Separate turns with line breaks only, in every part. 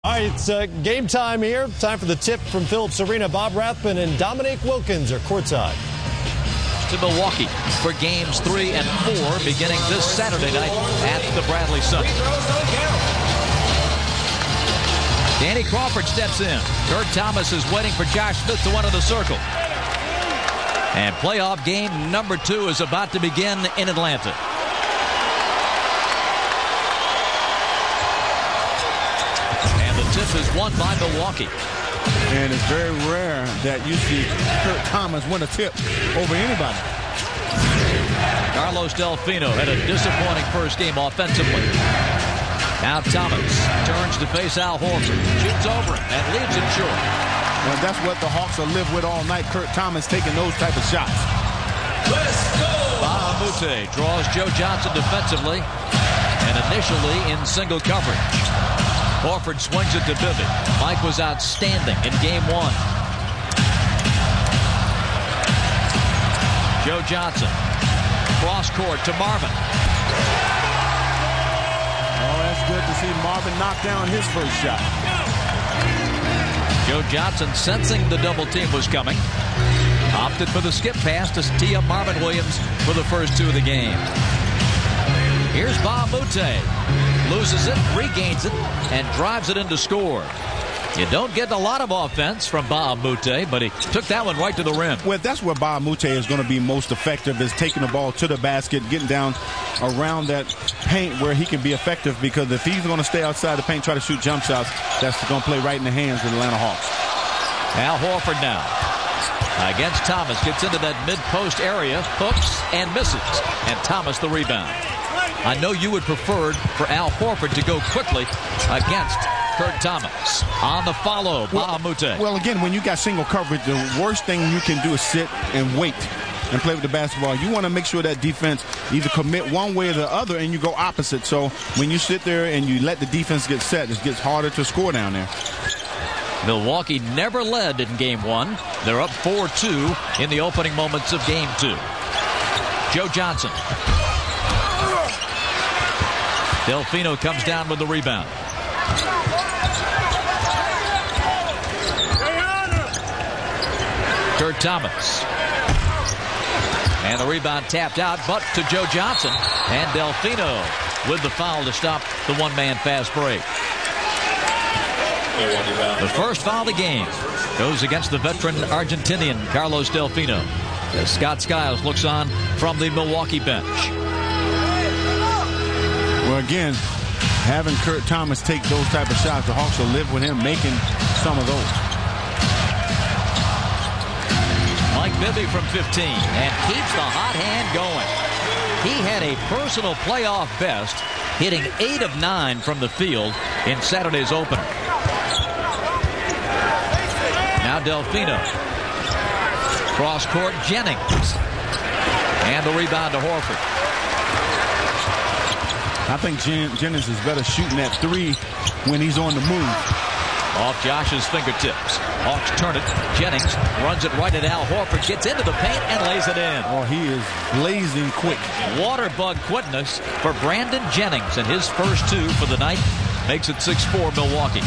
All right, it's game time here. Time for the tip from Phillips Arena. Bob Rathman and Dominique Wilkins are courtside.
To Milwaukee for games 3 and 4 beginning this Saturday night at the Bradley Center. Danny Crawford steps in. Kurt Thomas is waiting for Josh Smith to enter the circle. And playoff game number 2 is about to begin in Atlanta. And the tip is won by Milwaukee.
And it's very rare that you see Kurt Thomas win a tip over anybody.
Carlos Delfino had a disappointing first game offensively. Now Thomas turns to face Al Horford. Shoots over him and leaves it short.
Well, that's what the Hawks will live with all night. Kurt Thomas taking those type of shots.
Bahamute draws Joe Johnson defensively and initially in single coverage. Horford swings it to Bibby. Mike was outstanding in game 1. Joe Johnson. Cross court to Marvin.
Oh, that's good to see Marvin knock down his first shot.
Joe Johnson, sensing the double team was coming, opted for the skip pass to tee up Marvin Williams for the first 2 of the game. Here's Bahamute. Loses it, regains it, and drives it in to score. You don't get a lot of offense from Bahamute, but he took that one right to the rim.
Well, that's where Bahamute is going to be most effective, is taking the ball to the basket, getting down around that paint where he can be effective, because if he's going to stay outside the paint, try to shoot jump shots, that's going to play right in the hands of the Atlanta Hawks.
Al Horford now against Thomas, gets into that mid-post area, hooks and misses, and Thomas the rebound. I know you would prefer for Al Horford to go quickly against Kurt Thomas. On the follow, Bahamute.
Well, again, when you got single coverage, the worst thing you can do is sit and wait and play with the basketball. You want to make sure that defense either commit one way or the other, and you go opposite. So when you sit there and you let the defense get set, it gets harder to score down there.
Milwaukee never led in game 1. They're up 4-2 in the opening moments of game 2. Joe Johnson. Delfino comes down with the rebound. Kurt Thomas. And the rebound tapped out, but to Joe Johnson. And Delfino with the foul to stop the one-man fast break. The first foul of the game goes against the veteran Argentinian Carlos Delfino, as Scott Skiles looks on from the Milwaukee bench.
Well, again, having Kurt Thomas take those type of shots, the Hawks will live with him making some of those.
Mike Bibby from 15 and keeps the hot hand going. He had a personal playoff best, hitting 8 of 9 from the field in Saturday's opener. Now Delfino. Cross court, Jennings. And the rebound to Horford.
I think Jennings is better shooting that 3 when he's on the move.
Off Josh's fingertips. Hawks turn it. Jennings runs it right at Al Horford. Gets into the paint and lays it in.
Oh, he is blazing quick.
Water bug quickness for Brandon Jennings. And his first 2 for the night makes it 6-4 Milwaukee.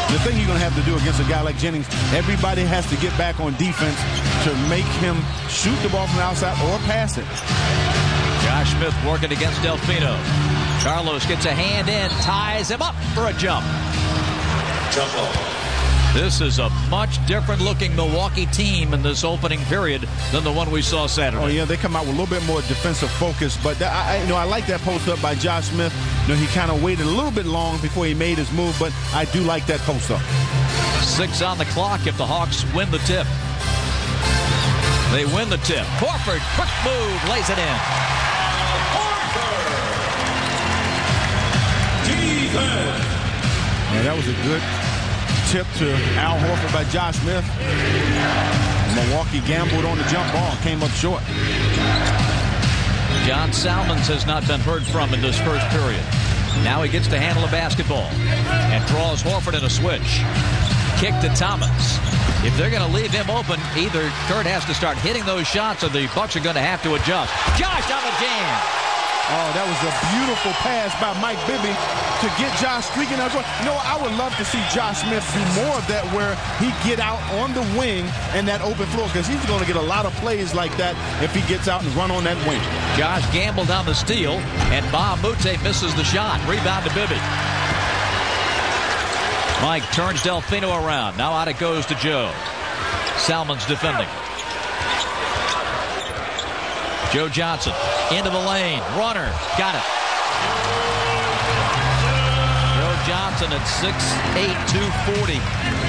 The thing you're going to have to do against a guy like Jennings, everybody has to get back on defense to make him shoot the ball from the outside or pass it.
Josh Smith working against Delfino. Carlos gets a hand in, ties him up for a jump. This is a much different looking Milwaukee team in this opening period than the one we saw Saturday.
Oh yeah, they come out with a little bit more defensive focus, but I like that post up by Josh Smith. He kind of waited a little bit long before he made his move, but I do like that post up.
6 on the clock if the Hawks win the tip. They win the tip. Horford, quick move, lays it in.
Yeah, that was a good tip to Al Horford by Josh Smith. Milwaukee gambled on the jump ball and came up short.
John Salmons has not been heard from in this first period. Now he gets to handle a basketball and draws Horford in a switch. Kick to Thomas. If they're going to leave him open, either Kurt has to start hitting those shots or the Bucks are going to have to adjust. Josh on the jam.
Oh, that was a beautiful pass by Mike Bibby to get Josh streaking out. You know, I would love to see Josh Smith do more of that, where he get out on the wing and that open floor, because he's going to get a lot of plays like that if he gets out and run on that wing.
Josh gambled on the steal, and Bob Mute misses the shot. Rebound to Bibby. Mike turns Delfino around. Now out it goes to Joe. Salmon's defending. Joe Johnson into the lane. Runner. Got it. Joe Johnson at 6'8", 240.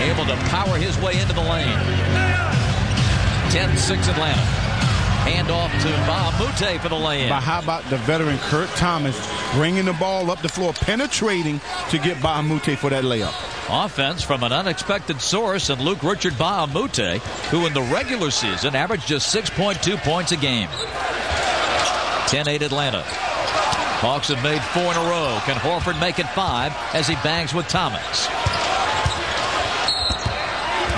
Able to power his way into the lane. 10-6 Atlanta. Hand off to Bahamute for the lay-in.
But how about the veteran Kurt Thomas bringing the ball up the floor, penetrating to get Bahamute for that layup.
Offense from an unexpected source, and Luke Richard Bahamute, who in the regular season averaged just 6.2 points a game. 10-8 Atlanta. Hawks have made 4 in a row. Can Horford make it 5 as he bangs with Thomas?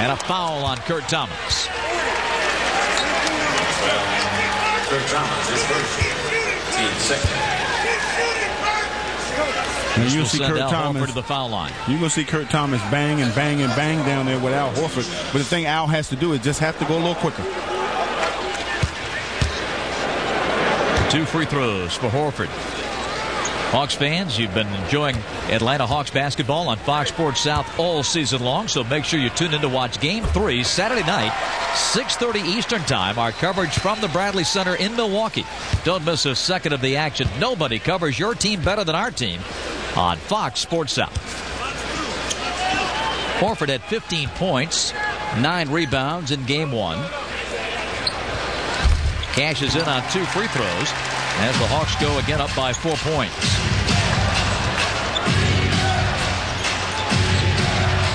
And a foul on Kurt Thomas.
Kurt Thomas is first. Team second.
And you'll see Kurt
Thomas to the foul line.
You're going to see Kurt Thomas bang and bang and bang down there with Al Horford. But the thing Al has to do is just have to go a little quicker.
2 free throws for Horford. Hawks fans, you've been enjoying Atlanta Hawks basketball on Fox Sports South all season long, so make sure you tune in to watch Game 3 Saturday night, 6:30 Eastern Time. Our coverage from the Bradley Center in Milwaukee. Don't miss a second of the action. Nobody covers your team better than our team on Fox Sports South. Horford had 15 points, 9 rebounds in Game 1. Cashes in on 2 free throws as the Hawks go again up by 4 points.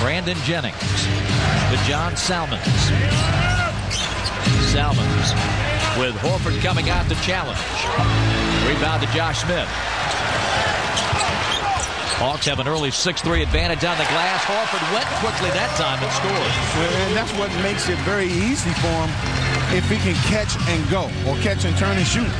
Brandon Jennings to John Salmons. Salmons with Horford coming out to challenge. Rebound to Josh Smith. Hawks have an early 6-3 advantage on the glass. Horford went quickly that time and scored.
And that's what makes it very easy for him if he can catch and go, or catch and turn and shoot.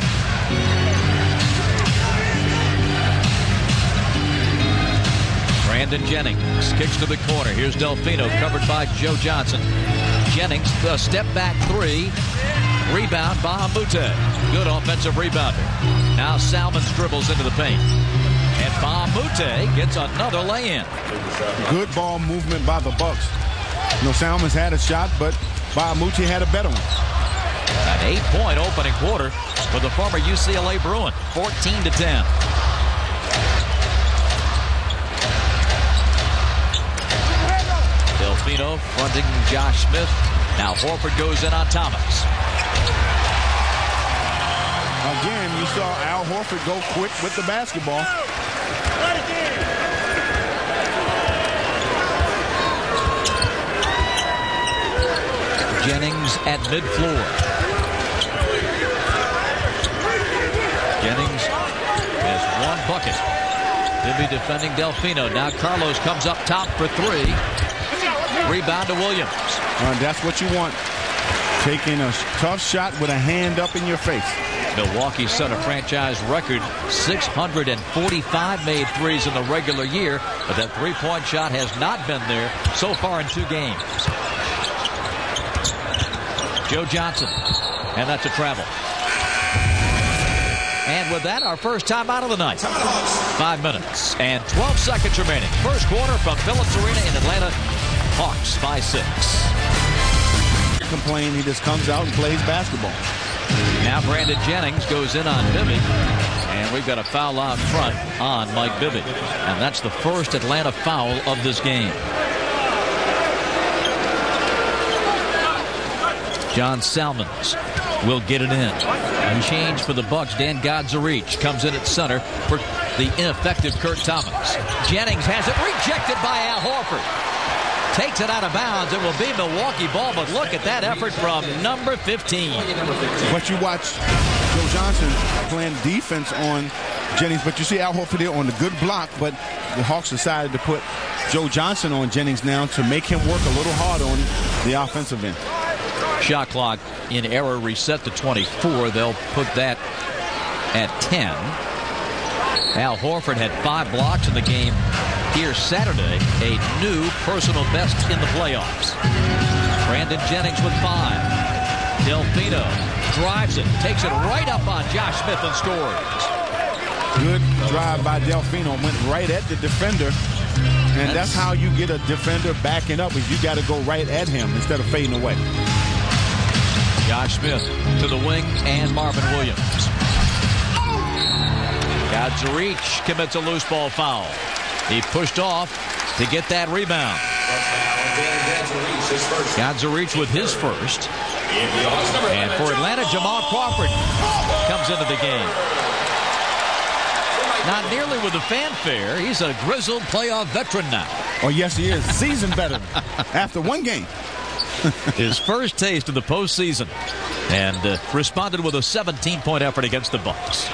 Brandon Jennings kicks to the corner. Here's Delfino, covered by Joe Johnson. Jennings, a step back 3. Rebound, Bahamute. Good offensive rebounder. Now Salmons dribbles into the paint. And Bahamute gets another lay-in.
Good ball movement by the Bucks. You know, Salmons had a shot, but Bahamute had a better one.
An 8-point opening quarter for the former UCLA Bruin. 14-10. Delfino fronting Josh Smith. Now Horford goes in on Thomas.
Again, you saw Al Horford go quick with the basketball.
Jennings at mid-floor. Jennings has 1 bucket. Bibby defending Delfino. Now Carlos comes up top for 3. Rebound to Williams.
That's what you want. Taking a tough shot with a hand up in your face.
Milwaukee set a franchise record. 645 made threes in the regular year, but that three-point shot has not been there so far in 2 games. Joe Johnson, and that's a travel. And with that, our first time out of the night. 5 minutes and 12 seconds remaining. First quarter from Phillips Arena in Atlanta. Hawks by 6.
Complain, he just comes out and plays basketball.
Now Brandon Jennings goes in on Bibby, and we've got a foul out front on Mike Bibby, and that's the first Atlanta foul of this game. John Salmons will get it in. A change for the Bucks. Dan Godzarich comes in at center for the ineffective Kurt Thomas. Jennings has it rejected by Al Horford. Takes it out of bounds. It will be Milwaukee ball, but look at that effort from number 15.
But you watch Joe Johnson playing defense on Jennings, but you see Al Horford there on the good block, but the Hawks decided to put Joe Johnson on Jennings now to make him work a little hard on the offensive end.
Shot clock in error reset to 24. They'll put that at 10. Al Horford had 5 blocks in the game here Saturday, a new personal best in the playoffs. Brandon Jennings with 5. Delfino drives it, takes it right up on Josh Smith and scores.
Good drive by Delfino, went right at the defender. And that's how you get a defender backing up, is you got to go right at him instead of fading away.
Josh Smith to the wing and Marvin Williams. Gadzuric commits a loose ball foul. He pushed off to get that rebound. Gadzuric with his first. And for Atlanta, Jamal Crawford comes into the game. Not nearly with the fanfare. He's a grizzled playoff veteran now.
Oh, yes, he is. Seasoned veteran after one game.
His first taste of the postseason, and responded with a 17-point effort against the Bucks.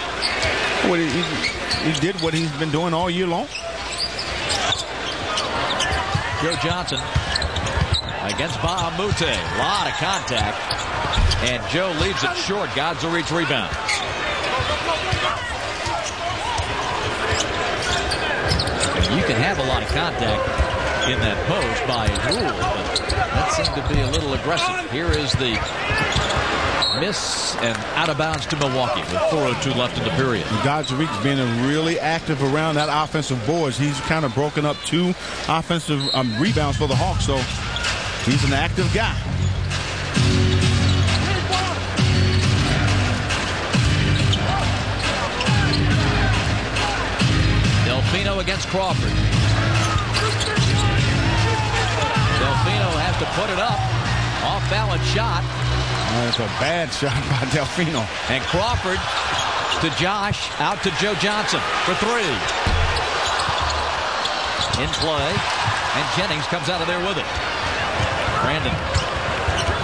Well, he did what he's been doing all year long.
Joe Johnson against Ba Mute. A lot of contact, and Joe leaves it short. Gadzuric rebounds. You can have a lot of contact in that post by rule, but that seemed to be a little aggressive. Here is the miss and out of bounds to Milwaukee with 4:02 left in the period.
Gadzuric's been really active around that offensive boards. He's kind of broken up 2 offensive rebounds for the Hawks, so he's an active guy.
Delfino against Crawford. Delfino has to put it up. Off-balance shot.
That's a bad shot by Delfino.
And Crawford to Josh, out to Joe Johnson for 3. In play, and Jennings comes out of there with it. Brandon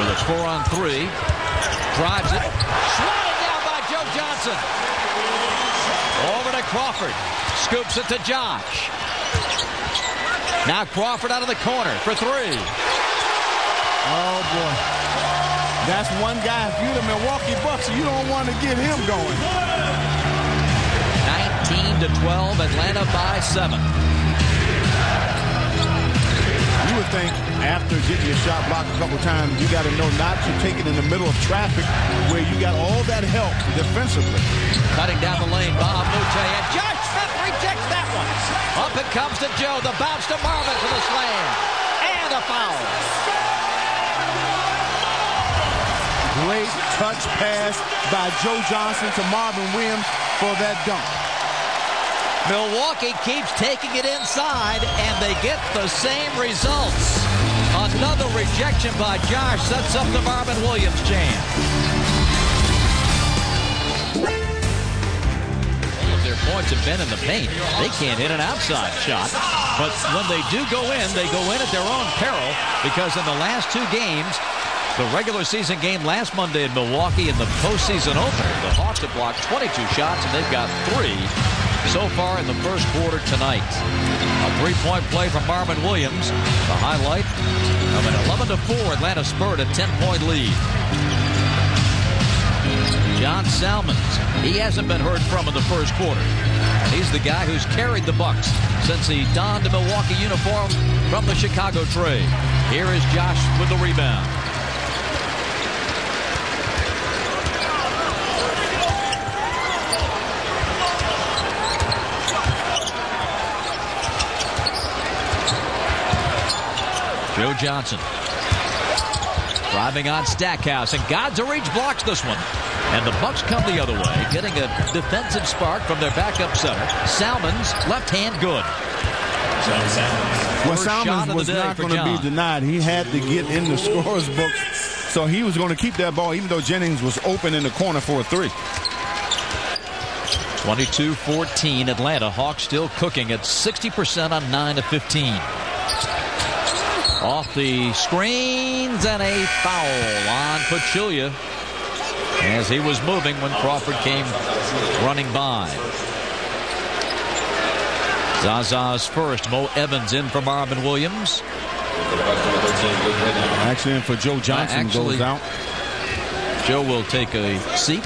with a 4-on-3. Drives it. Swatted down by Joe Johnson. Over to Crawford. Scoops it to Josh. Now Crawford out of the corner for 3.
Oh, boy. That's one guy. If you're the Milwaukee Bucks, you don't want to get him going.
19-12, Atlanta by 7.
You would think after getting your shot blocked a couple times, you got to know not to take it in the middle of traffic where you got all that help defensively.
Cutting down the lane, Ba Mute, and Josh Smith rejects that one. Up it comes to Joe. The bounce to Marvin for the slam. And a foul.
Great touch pass by Joe Johnson to Marvin Williams for that dunk.
Milwaukee keeps taking it inside, and they get the same results. Another rejection by Josh sets up the Marvin Williams chant. All of their points have been in the paint. They can't hit an outside shot. But when they do go in, they go in at their own peril, because in the last 2 games, the regular season game last Monday in Milwaukee and the postseason opener, the Hawks have blocked 22 shots, and they've got 3 so far in the first quarter tonight. A 3-point play from Marvin Williams, the highlight of an 11-4 Atlanta Spur, a 10-point lead. John Salmons, he hasn't been heard from in the first quarter. And he's the guy who's carried the Bucks since he donned a Milwaukee uniform from the Chicago trade. Here is Josh with the rebound. Joe Johnson driving on Stackhouse, and Gadzuric blocks this one. And the Bucks come the other way, getting a defensive spark from their backup center. Salmons, left hand, good.
Well, Salmons was not going to be denied. He had to get in the scorer's book, so he was going to keep that ball, even though Jennings was open in the corner for a 3.
22-14, Atlanta. Hawks still cooking at 60% on 9 of 15. Off the screens, and a foul on Pachulia as he was moving when Crawford came running by. Zaza's first. Mo Evans in for Marvin Williams.
Accident for Joe Johnson goes out.
Joe will take a seat.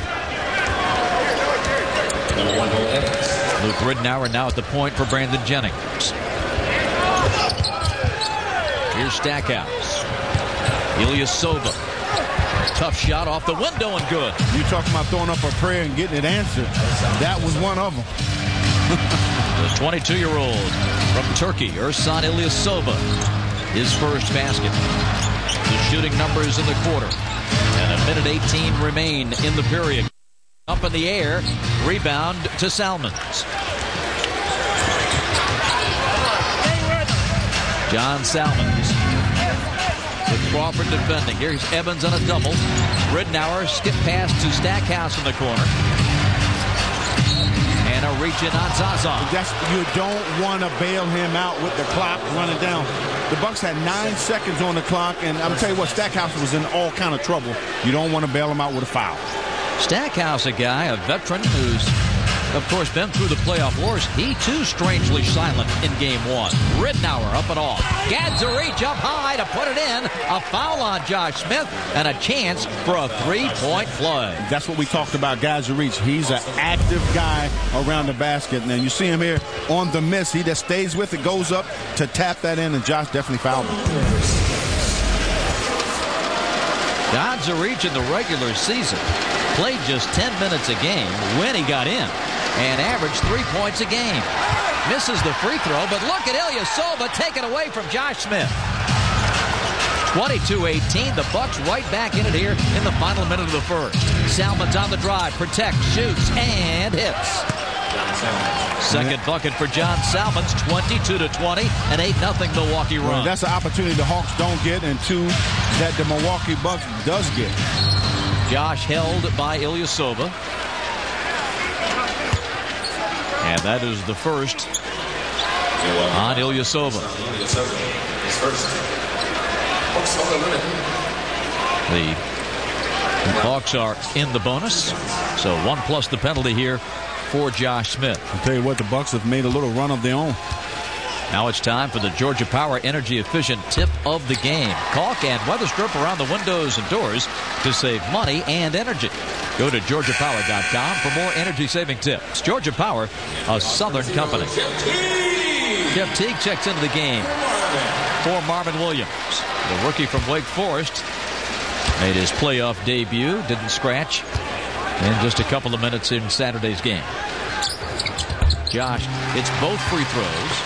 Number 1, Mo Evans.
Luke Ridnour now at the point for Brandon Jennings. Here's Stackhouse. Ilyasova. Tough shot off the window and good.
You talking about throwing up a prayer and getting it answered. That was one of them.
The 22-year-old from Turkey, Ersan Ilyasova, his first basket. The shooting numbers in the quarter. And a minute 18 remain in the period. Up in the air, rebound to Salmons. John Salmons with Crawford defending. Here's Evans on a double. Ridnour skip pass to Stackhouse in the corner. And a reach in on Zaza.
You don't want to bail him out with the clock running down. The Bucks had 9 seconds on the clock, and I'm telling you what, Stackhouse was in all kind of trouble. You don't want to bail him out with a foul.
Stackhouse, a guy, a veteran who's, of course, been through the playoff wars. He, too, strangely silent in game one. Ridnour up and off. Gad's a reach up high to put it in. A foul on Josh Smith and a chance for a three-point flood.
That's what we talked about, guys. Reach. He's an active guy around the basket. And you see him here on the miss. He just stays with it, goes up to tap that in, and Josh definitely fouled him.
God's a reach in the regular season. Played just 10 minutes a game when he got in and averaged 3 points a game. Misses the free throw, but look at Ilyasova taken away from Josh Smith. 22-18, the Bucks right back in it here in the final minute of the first. Salmons on the drive, protects, shoots, and hits. Second bucket for John Salmons, 22-20, an 8-0 Milwaukee run.
Well, that's an opportunity the Hawks don't get, and two that the Milwaukee Bucks does get.
Josh held by Ilyasova. And that is the first on Ilyasova. The Hawks are in the bonus, so 1 plus the penalty here for Josh Smith.
I'll tell you what, the Bucks have made a little run of their own.
Now it's time for the Georgia Power Energy Efficient Tip of the Game. Caulk and weather strip around the windows and doors to save money and energy. Go to GeorgiaPower.com for more energy-saving tips. Georgia Power, a Southern company. Jeff Teague checks into the game for Marvin Williams. The rookie from Wake Forest made his playoff debut. Didn't scratch in just a couple of minutes in Saturday's game. Josh, it's both free throws.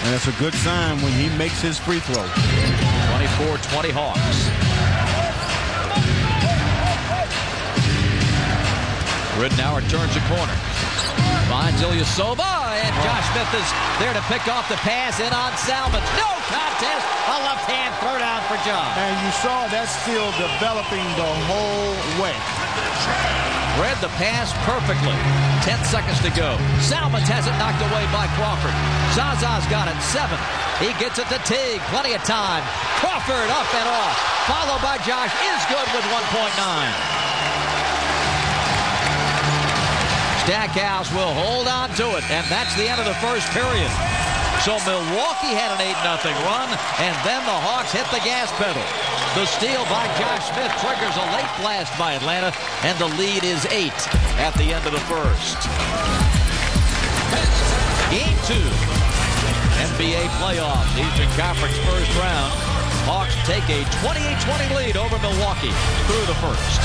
And that's a good sign when he makes his free throw.
24-20 Hawks. Ridnour turns a corner. Finds Ilyasova, and Josh Smith is there to pick off the pass in on Salmons. No contest. A left-hand throw down for John.
And you saw that still developing the whole way.
Read the pass perfectly. 10 seconds to go. Salmons has it knocked away by Crawford. Zaza's got it. 7. He gets it to Teague. Plenty of time. Crawford up and off. Followed by Josh. Is good with 1.9. Stackhouse will hold on to it. And that's the end of the first period. So Milwaukee had an 8-0 run, and then the Hawks hit the gas pedal. The steal by Josh Smith triggers a late blast by Atlanta, and the lead is 8 at the end of the first. Game 2. NBA playoffs, Eastern Conference first round. Hawks take a 28-20 lead over Milwaukee through the first.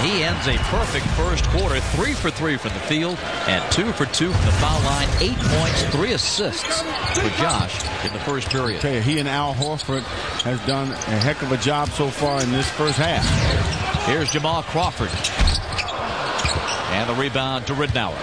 He ends a perfect first quarter, 3 for 3 from the field and 2 for 2 from the foul line. 8 points, 3 assists for Josh in the first period.
Okay, he and Al Horford has done a heck of a job so far in this first half.
Here's Jamal Crawford. And the rebound to Ridnour.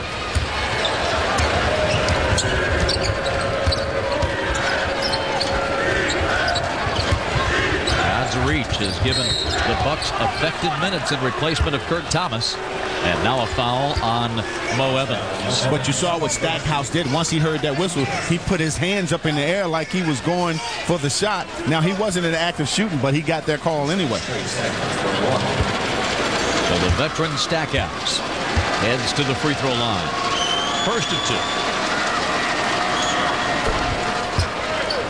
Reach has given the Bucks effective minutes in replacement of Kurt Thomas. And now a foul on Mo Evans.
But you saw what Stackhouse did. Once he heard that whistle, he put his hands up in the air like he was going for the shot. Now, he wasn't in the act of shooting, but he got their call anyway.
So the veteran Stackhouse heads to the free throw line. First of 2.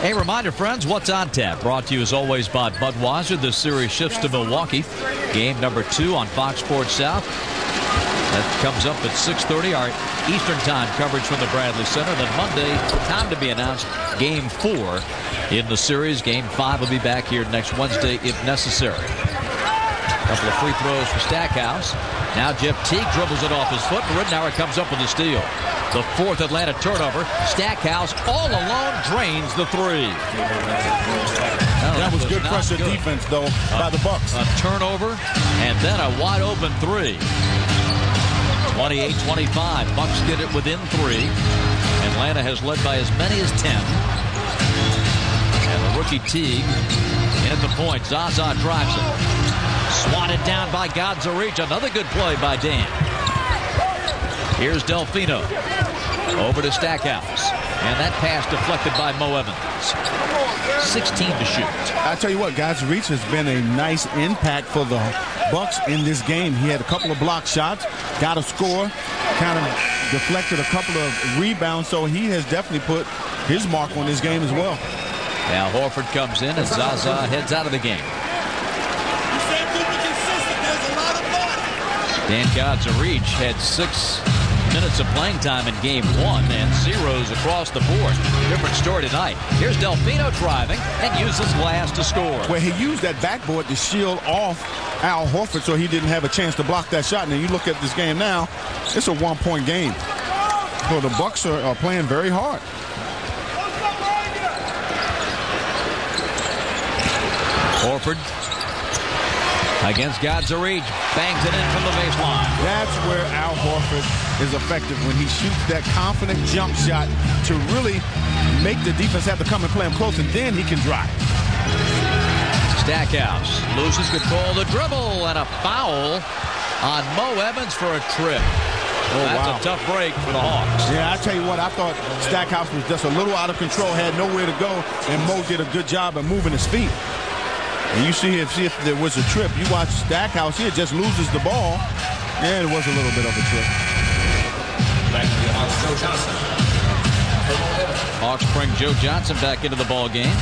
A reminder, friends, what's on tap? Brought to you as always by Budweiser. This series shifts to Milwaukee. Game number 2 on Fox Sports South. That comes up at 6:30, our Eastern Time coverage from the Bradley Center. Then Monday, time to be announced, Game 4 in the series. Game 5 will be back here next Wednesday if necessary. A couple of free throws for Stackhouse. Now Jeff Teague dribbles it off his foot, and Ridenour comes up with a steal. The 4th Atlanta turnover. Stackhouse all alone drains the 3.
That was good pressure defense, though, by the Bucks.
A turnover and then a wide open 3. 28-25. Bucks get it within 3. Atlanta has led by as many as 10. And the rookie Teague in at the point. Zaza drives it. Swatted down by Godzarich. Another good play by Dan. Here's Delfino. Over to Stackhouse. And that pass deflected by Mo Evans. 16 to shoot.
I tell you what, Godzarich has been a nice impact for the Bucks in this game. He had a couple of block shots, got a score, kind of deflected a couple of rebounds, so he has definitely put his mark on this game as well.
Now Horford comes in and Zaza heads out of the game. Dan Godzarich had 6 minutes of playing time in game 1 and zeros across the board. Different story tonight. Here's Delfino driving and uses glass to score.
Well, he used that backboard to shield off Al Horford so he didn't have a chance to block that shot. And then you look at this game now, it's a one-point game. So the Bucks are playing very hard.
Horford against Godzarich, bangs it in from the baseline.
That's where Al Horford is effective, when he shoots that confident jump shot to really make the defense have to come and play him close, and then he can drive.
Stackhouse loses control of the dribble, and a foul on Mo Evans for a trip. That's a tough break for the Hawks.
Yeah, I tell you what, I thought Stackhouse was just a little out of control, had nowhere to go, and Mo did a good job of moving his feet. And you see if there was a trip. You watch Stackhouse here, just loses the ball, and it was a little bit of a trip.
Hawks bring Joe Johnson back into the ball game.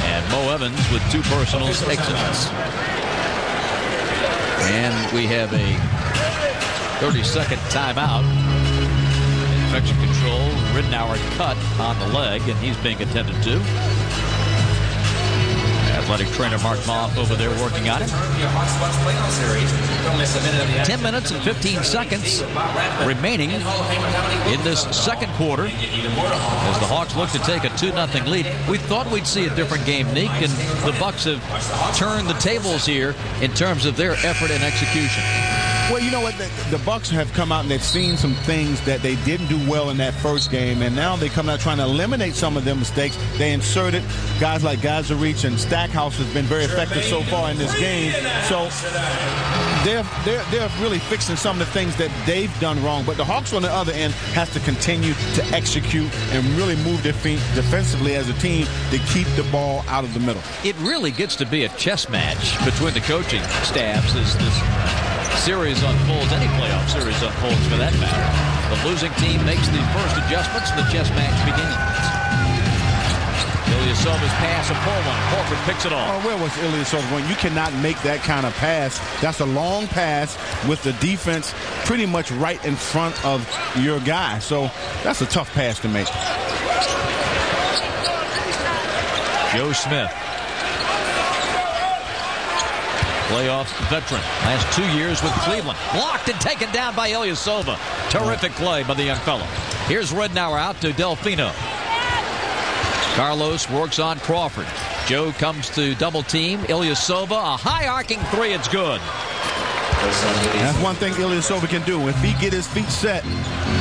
And Mo Evans with 2 personals exits. And we have a 30-second timeout. Infection control, Ridenour cut on the leg, and he's being attended to. Athletic trainer Mark Moff over there working on it. 10 minutes and 15 seconds remaining in this second quarter as the Hawks look to take a 2-0 lead. We thought we'd see a different game, Nick, and the Bucks have turned the tables here in terms of their effort and execution.
Well, you know what? The Bucks have come out and they've seen some things that they didn't do well in that first game, and now they come out trying to eliminate some of their mistakes. They inserted guys like Godzarich, and Stackhouse has been very effective so far in this game. So they're really fixing some of the things that they've done wrong. But the Hawks on the other end has to continue to execute and really move their feet defensively as a team to keep the ball out of the middle.
It really gets to be a chess match between the coaching staffs as this series unfolds, any playoff series unfolds for that matter. The losing team makes the first adjustments and the chess match begins. Ilyasova's pass, a poor one. Horford picks it off.
Oh, where was Ilyasova when you cannot make that kind of pass? That's a long pass with the defense pretty much right in front of your guy. So that's a tough pass to make.
Joe Smith, playoff veteran, last 2 years with Cleveland. Blocked and taken down by Ilyasova. Terrific play by the young fellow. Here's Ridenour out to Delfino. Carlos works on Crawford. Joe comes to double team Ilyasova. A high arcing 3. It's good.
That's one thing Ilyasova can do. If he get his feet set,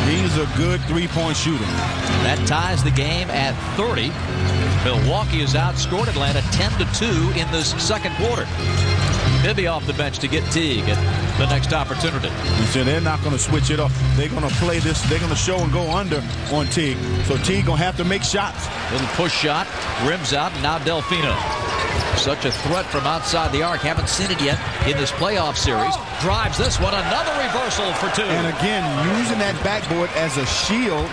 he's a good 3-point shooter.
That ties the game at 30. Milwaukee has outscored Atlanta 10-2 in this second quarter. Bibby off the bench to get Teague at the next opportunity.
So they're not going to switch it up. They're going to play this. They're going to show and go under on Teague. So Teague going to have to make shots.
Little push shot, rims out, and now Delfino. Such a threat from outside the arc. Haven't seen it yet in this playoff series. Drives this one. Another reversal for 2.
And again, using that backboard as a shield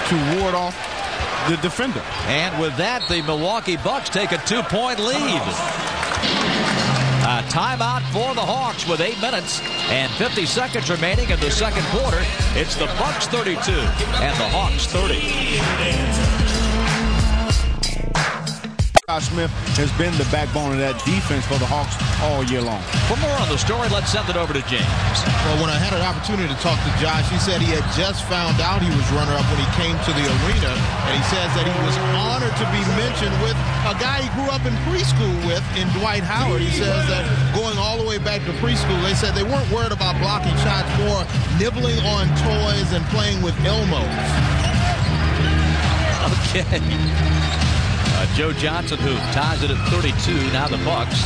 to ward off the defender.
And with that, the Milwaukee Bucks take a 2-point lead. A timeout for the Hawks with 8 minutes and 50 seconds remaining in the second quarter. It's the Bucks 32 and the Hawks 30.
Smith has been the backbone of that defense for the Hawks all year long.
For more on the story, let's send it over to James.
Well, when I had an opportunity to talk to Josh, he said he had just found out he was runner-up when he came to the arena, and he says that he was honored to be mentioned with a guy he grew up in preschool with in Dwight Howard. He says that going all the way back to preschool, they said they weren't worried about blocking shots, more nibbling on toys and playing with Elmos.
Okay. Joe Johnson, who ties it at 32. Now the Bucks.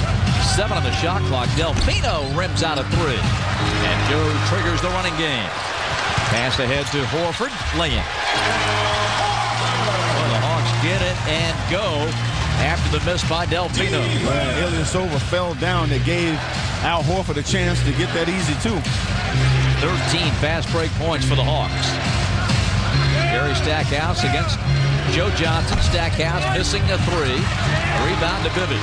7 on the shot clock. Delfino rims out a 3. And Joe triggers the running game. Pass ahead to Horford. Lay-in. Well, the Hawks get it and go after the miss by Delfino.
Ilyasova fell down. They gave Al Horford a chance to get that easy, too.
13 fast break points for the Hawks. Gary Stackhouse against Joe Johnson. Stackhouse missing a 3. Rebound to Bibby.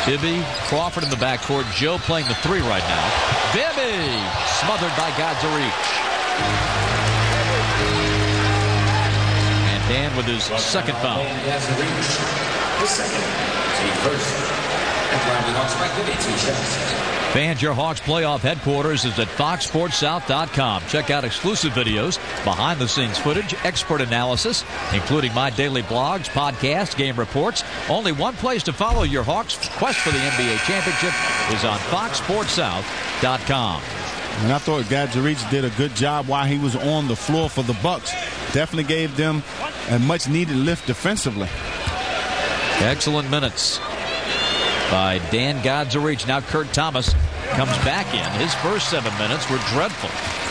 Bibby, Crawford in the backcourt. Joe playing the 3 right now. Bibby smothered by Gadzarich. And Dan with his second foul.
The second, team first. And Hawks by Bibby, 2 shots.
Fans, your Hawks playoff headquarters is at FoxSportsSouth.com. Check out exclusive videos, behind-the-scenes footage, expert analysis, including my daily blogs, podcasts, game reports. Only one place to follow your Hawks' quest for the NBA championship is on FoxSportsSouth.com.
And I thought Gadzarich did a good job while he was on the floor for the Bucks. Definitely gave them a much-needed lift defensively.
Excellent minutes by Dan Gadzarich. Now Kurt Thomas comes back in. His first 7 minutes were dreadful.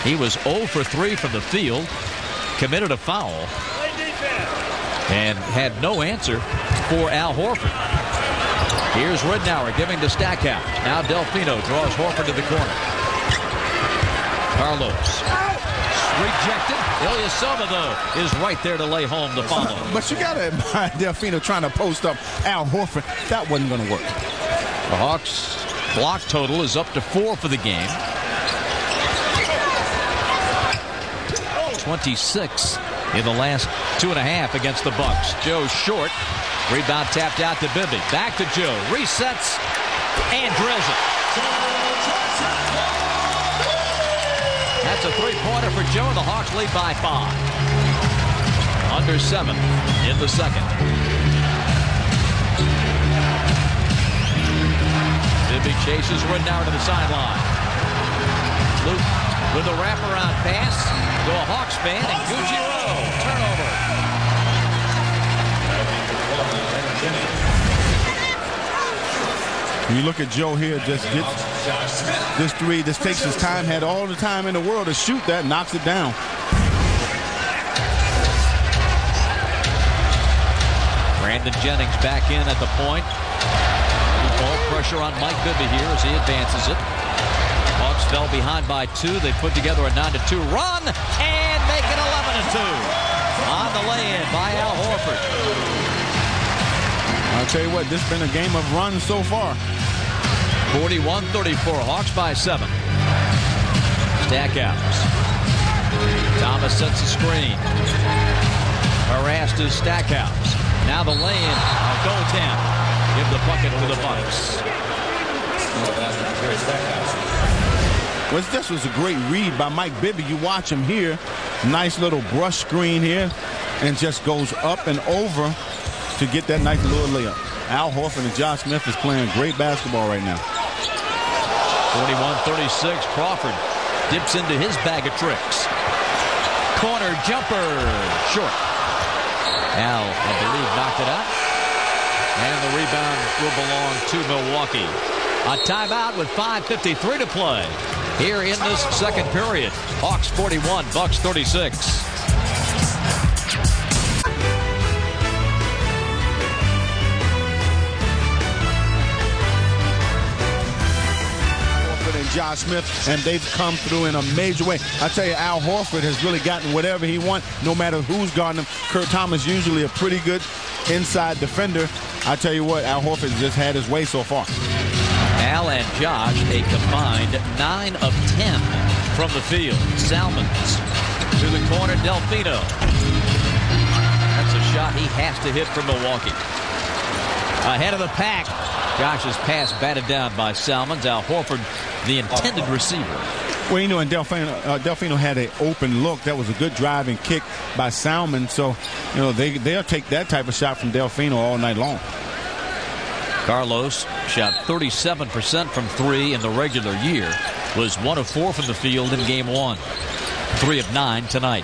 He was 0 for 3 from the field, committed a foul, and had no answer for Al Horford. Here's Ridnour giving to Stackhouse. Now Delfino draws Horford to the corner. Carlos rejected. Ilyasova, though, is right there to lay home the follow.
But you got to admire Delfino trying to post up Al Horford. That wasn't going to work.
The Hawks' block total is up to 4 for the game. 26 in the last 2.5 against the Bucks. Joe short. Rebound tapped out to Bibby. Back to Joe. Resets and drills it. That's a 3-pointer for Joe. The Hawks lead by 5. Under 7 in the second. Bibby chases Ridnour to the sideline. Luke with a wraparound pass to a Hawks fan, and Gugiro. Turnover.
You look at Joe here, just gets this 3. This takes his time, had all the time in the world to shoot that, knocks it down.
Brandon Jennings back in at the point. Ball pressure on Mike Bibby here as he advances it. Hawks fell behind by 2. They put together a 9-2 run and make it 11-2 on the lay-in by Al Horford.
I'll tell you what, this has been a game of runs so far.
41-34, Hawks by 7. Stackhouse. Thomas sets the screen. Harassed is Stackhouse. Now the lay-in, Goaltend. Give the bucket to the Bucks.
Well, this was a great read by Mike Bibby. You watch him here. Nice little brush screen here. And just goes up and over to get that nice little layup. Al Horford and Josh Smith is playing great basketball right now.
41-36. Crawford dips into his bag of tricks. Corner jumper. Short. Al, I believe, knocked it out. And the rebound will belong to Milwaukee. A timeout with 5:53 to play here in this second period. Hawks 41, Bucks 36.
Josh Smith, and they've come through in a major way. I tell you, Al Horford has really gotten whatever he wants, no matter who's guarding him. Kurt Thomas usually a pretty good inside defender. I tell you what, Al Horford just had his way so far.
Al and Josh, a combined 9 of 10 from the field. Salmons to the corner, Delfino. That's a shot he has to hit from Milwaukee. Ahead of the pack. Josh's pass batted down by Salmons. Al Horford, the intended receiver.
Well, you know, and Delfino had an open look. That was a good driving kick by Salmons. So, you know, they'll take that type of shot from Delfino all night long.
Carlos shot 37% from 3 in the regular year. Was 1 of 4 from the field in game 1. 3 of 9 tonight.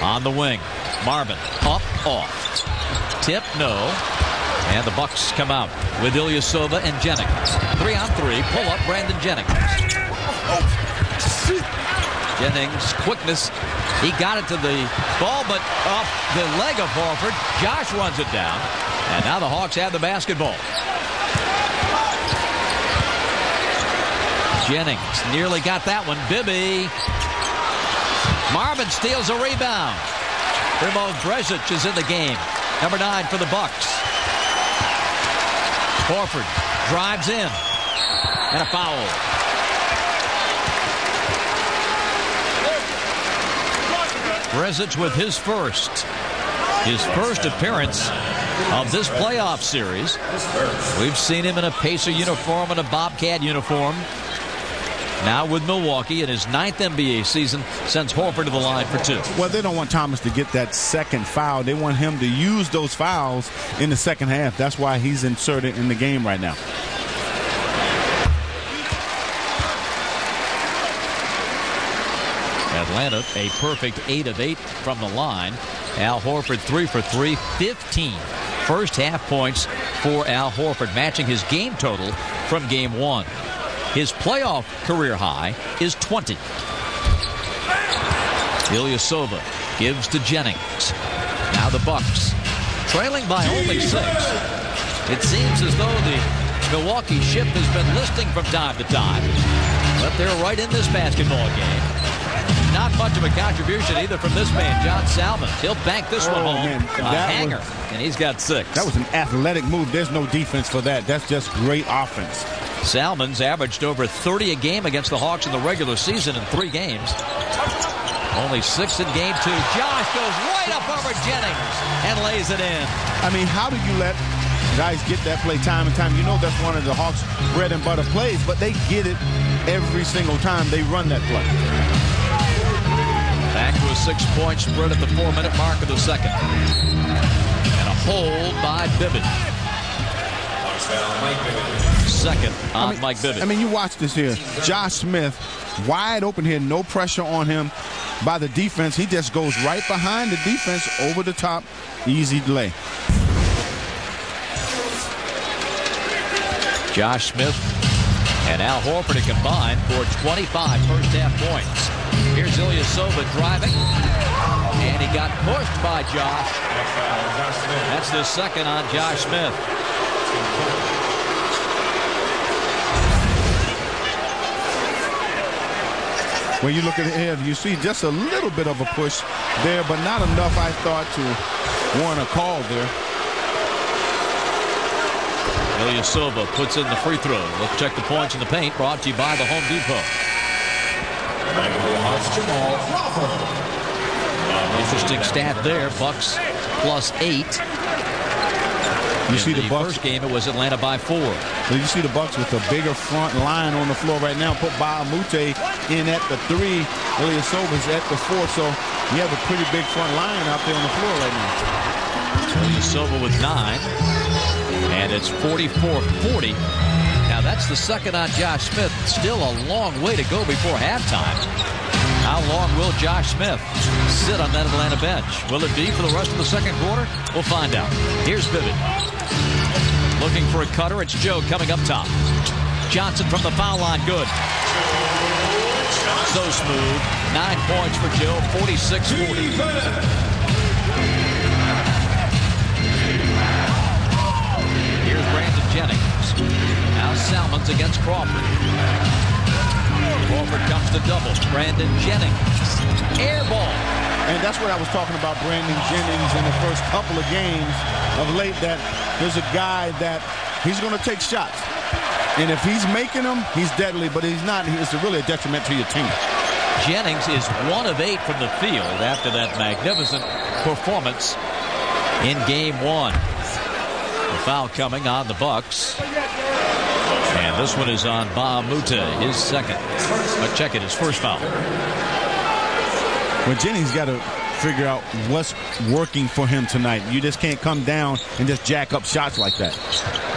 On the wing, Marvin up, off. Tip, no. And the Bucks come out with Ilyasova and Jennings. 3-on-3, pull up Brandon Jennings. Jennings, quickness. He got it to the ball, but off the leg of Horford. Josh runs it down. And now the Hawks have the basketball. Jennings nearly got that one. Bibby. Marvin steals a rebound. Primo Dresic is in the game. Number 9 for the Bucks. Horford drives in. And a foul. Dresic with his first appearance of this playoff series. We've seen him in a Pacer uniform and a Bobcat uniform. Now with Milwaukee in his 9th NBA season, sends Horford to the line for 2.
Well, they don't want Thomas to get that second foul. They want him to use those fouls in the second half. That's why he's inserted in the game right now.
Atlanta, a perfect 8 of 8 from the line. Al Horford 3 for 3, 15 first half points for Al Horford, matching his game total from game 1. His playoff career high is 20. Ilyasova gives to Jennings. Now the Bucks trailing by only 6. It seems as though the Milwaukee ship has been listing from time to time, but they're right in this basketball game. Not much of a contribution either from this man, John Salmons. He'll bank this one home.
Man,
a hanger, and he's got 6.
That was an athletic move. There's no defense for that. That's just great offense.
Salmons averaged over 30 a game against the Hawks in the regular season in 3 games. Only 6 in game 2. Josh goes right up over Jennings and lays it in.
I mean, how do you let guys get that play time and time? You know that's one of the Hawks' bread and butter plays, but they get it every single time they run that play.
Back to a 6-point spread at the 4-minute mark of the second. And a hold by Bibby. Second on Mike Bibby.
I mean, you watch this here. Josh Smith, wide open here, no pressure on him by the defense. He just goes right behind the defense, over the top, easy delay.
Josh Smith and Al Horford combined for 25 first-half points. Here's Ilyasova driving, and he got pushed by Josh. That's the second on Josh Smith.
When you look at it here, you see just a little bit of a push there, but not enough, I thought, to warrant a call there.
Ilyasova puts in the free throw. Let's check the points in the paint, brought to you by the Home Depot. Interesting stat there. Bucks plus 8.
You see the Bucks.
First game it was Atlanta by 4.
So you see the Bucks with a bigger front line on the floor right now. Put Baamute in at the 3. Ilyasova's at the 4. So you have a pretty big front line out there on the floor right now.
Ilyasova with 9. And it's 44-40. Now that's the second on Josh Smith. Still a long way to go before halftime. How long will Josh Smith sit on that Atlanta bench? Will it be for the rest of the second quarter? We'll find out. Here's Vivint. Looking for a cutter. It's Joe coming up top. Johnson from the foul line. Good. So smooth. 9 points for Joe. 46-40. Here's Brandon Jennings. Now Salmons against Crawford. Crawford comes to double. Brandon Jennings. Air ball.
And that's what I was talking about, Brandon Jennings, in the first couple of games of late, that there's a guy that he's going to take shots. And if he's making them, he's deadly, but he's not. It's really a detriment to your team.
Jennings is 1 of 8 from the field after that magnificent performance in game 1. The foul coming on the Bucks. And this one is on Ba Mute, his second. But check it, his first foul.
Well, Jennings got to figure out what's working for him tonight. You just can't come down and just jack up shots like that.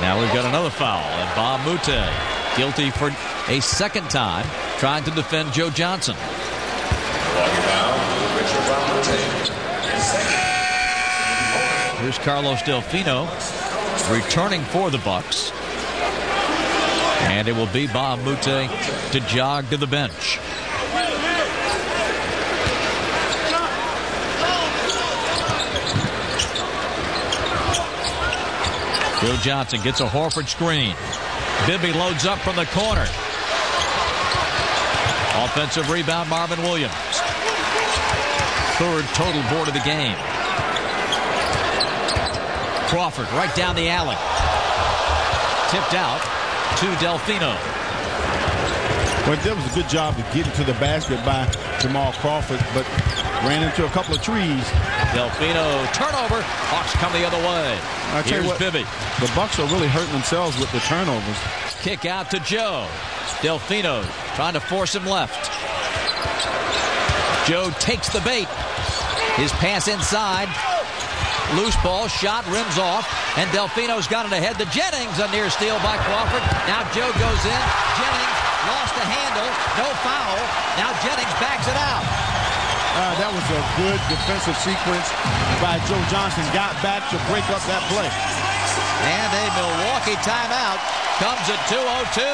Now we've got another foul. And Ba Mute guilty for a second time trying to defend Joe Johnson. Here's Carlos Delfino returning for the Bucks. And it will be Ba Mute to jog to the bench. Joe Johnson gets a Horford screen. Bibby loads up from the corner. Offensive rebound, Marvin Williams. Third total board of the game. Crawford right down the alley. Tipped out to Delfino.
Well, that was a good job of getting to the basket by Jamal Crawford, but ran into a couple of trees.
Delfino turnover. Hawks come the other way. Here's Bibby.
The Bucks are really hurting themselves with the turnovers.
Kick out to Joe. Delfino trying to force him left. Joe takes the bait. His pass inside. Loose ball, shot, rims off, and Delfino's got it ahead to Jennings. A near steal by Crawford. Now Joe goes in. Jennings lost the handle. No foul. Now Jennings backs it out.
That was a good defensive sequence by Joe Johnson. Got back to break up that play.
And a Milwaukee timeout comes at 2:02.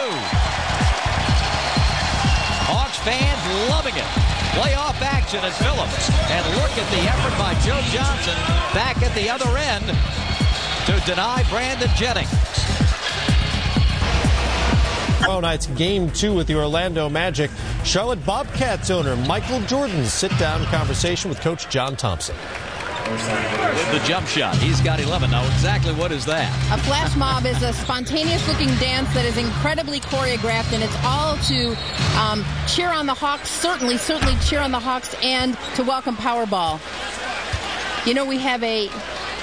Hawks fans loving it. Playoff action at Phillips. And look at the effort by Joe Johnson back at the other end to deny Brandon Jennings.
Tomorrow night's Game 2 with the Orlando Magic. Charlotte Bobcats owner Michael Jordan's sit-down conversation with Coach John Thompson.
With the jump shot. He's got 11. Now, exactly what is that?
A flash mob is a spontaneous-looking dance that is incredibly choreographed, and it's all to cheer on the Hawks, certainly cheer on the Hawks, and to welcome Powerball. You know, we have a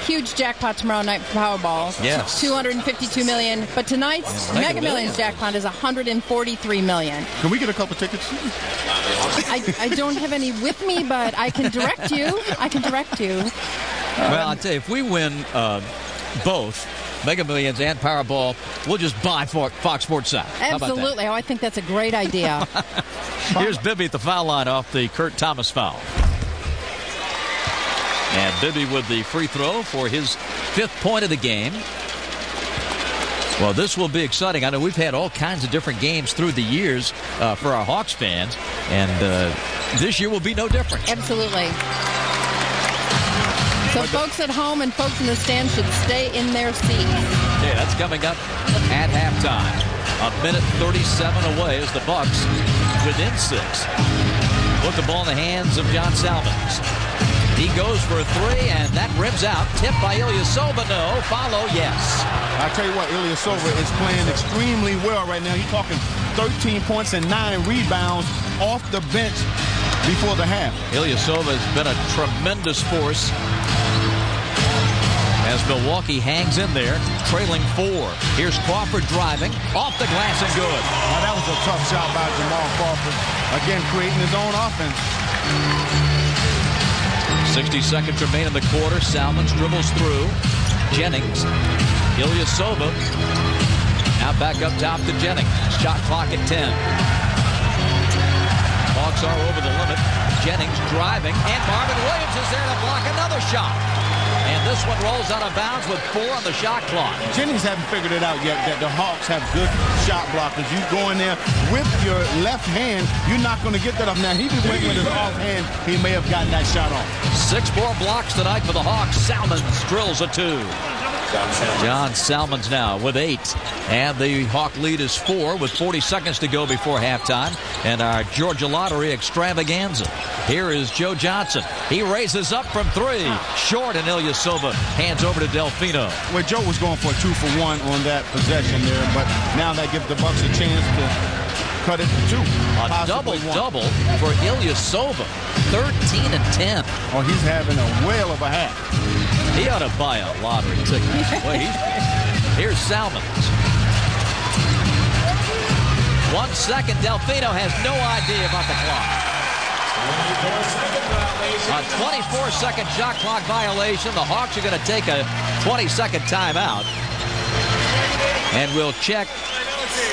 huge jackpot tomorrow night for Powerball.
Yes.
$252 million. But tonight's Mega Millions jackpot is $143 million.
Can we get a couple tickets?
I don't have any with me, but I can direct you.
Well, I'll tell you, if we win both Mega Millions and Powerball, we'll just buy Fox Sports South.
Absolutely. Oh, I think that's a great idea.
Here's Bibby at the foul line off the Kurt Thomas foul. And Bibby with the free throw for his 5th point of the game. Well, this will be exciting. I know we've had all kinds of different games through the years for our Hawks fans, and this year will be no different.
Absolutely. So folks at home and folks in the stands should stay in their seats.
Okay, that's coming up at halftime. A minute 37 away as the Bucks within 6. Put the ball in the hands of John Salmons. He goes for a 3, and that rims out. Tipped by Ilyasova. No. Follow, yes.
I tell you what, Ilyasova is playing extremely well right now. He's talking 13 points and 9 rebounds off the bench before the half.
Ilyasova has been a tremendous force as Milwaukee hangs in there, trailing 4. Here's Crawford driving, off the glass and good.
Now that was a tough shot by Jamal Crawford. Again, creating his own offense.
60 seconds remain in the quarter. Salmons dribbles through. Jennings. Ilyasova. Now back up top to Jennings. Shot clock at 10. Hawks are over the limit. Jennings driving. And Marvin Williams is there to block another shot. And this one rolls out of bounds with 4 on the shot clock.
Jennings haven't figured it out yet that the Hawks have good shot blockers. You go in there with your left hand, you're not going to get that off. Now, he went with his off hand, he may have gotten that shot off.
6 more blocks tonight for the Hawks. Salmons drills a 2. John Salmons now with 8. And the Hawk lead is 4 with 40 seconds to go before halftime. And our Georgia Lottery extravaganza. Here is Joe Johnson. He raises up from 3. Short, and Ilyasova hands over to Delfino.
Well, Joe was going for a 2-for-1 on that possession there, but now that gives the Bucks a chance to cut it to 2.
A double-double for Ilyasova. 13 and 10.
Oh, he's having a whale of a half.
He ought to buy a lottery ticket. Well, here's Salmons. 1 second. Delfino has no idea about the clock. A 24-second shot clock violation. The Hawks are going to take a 20-second timeout. And we'll check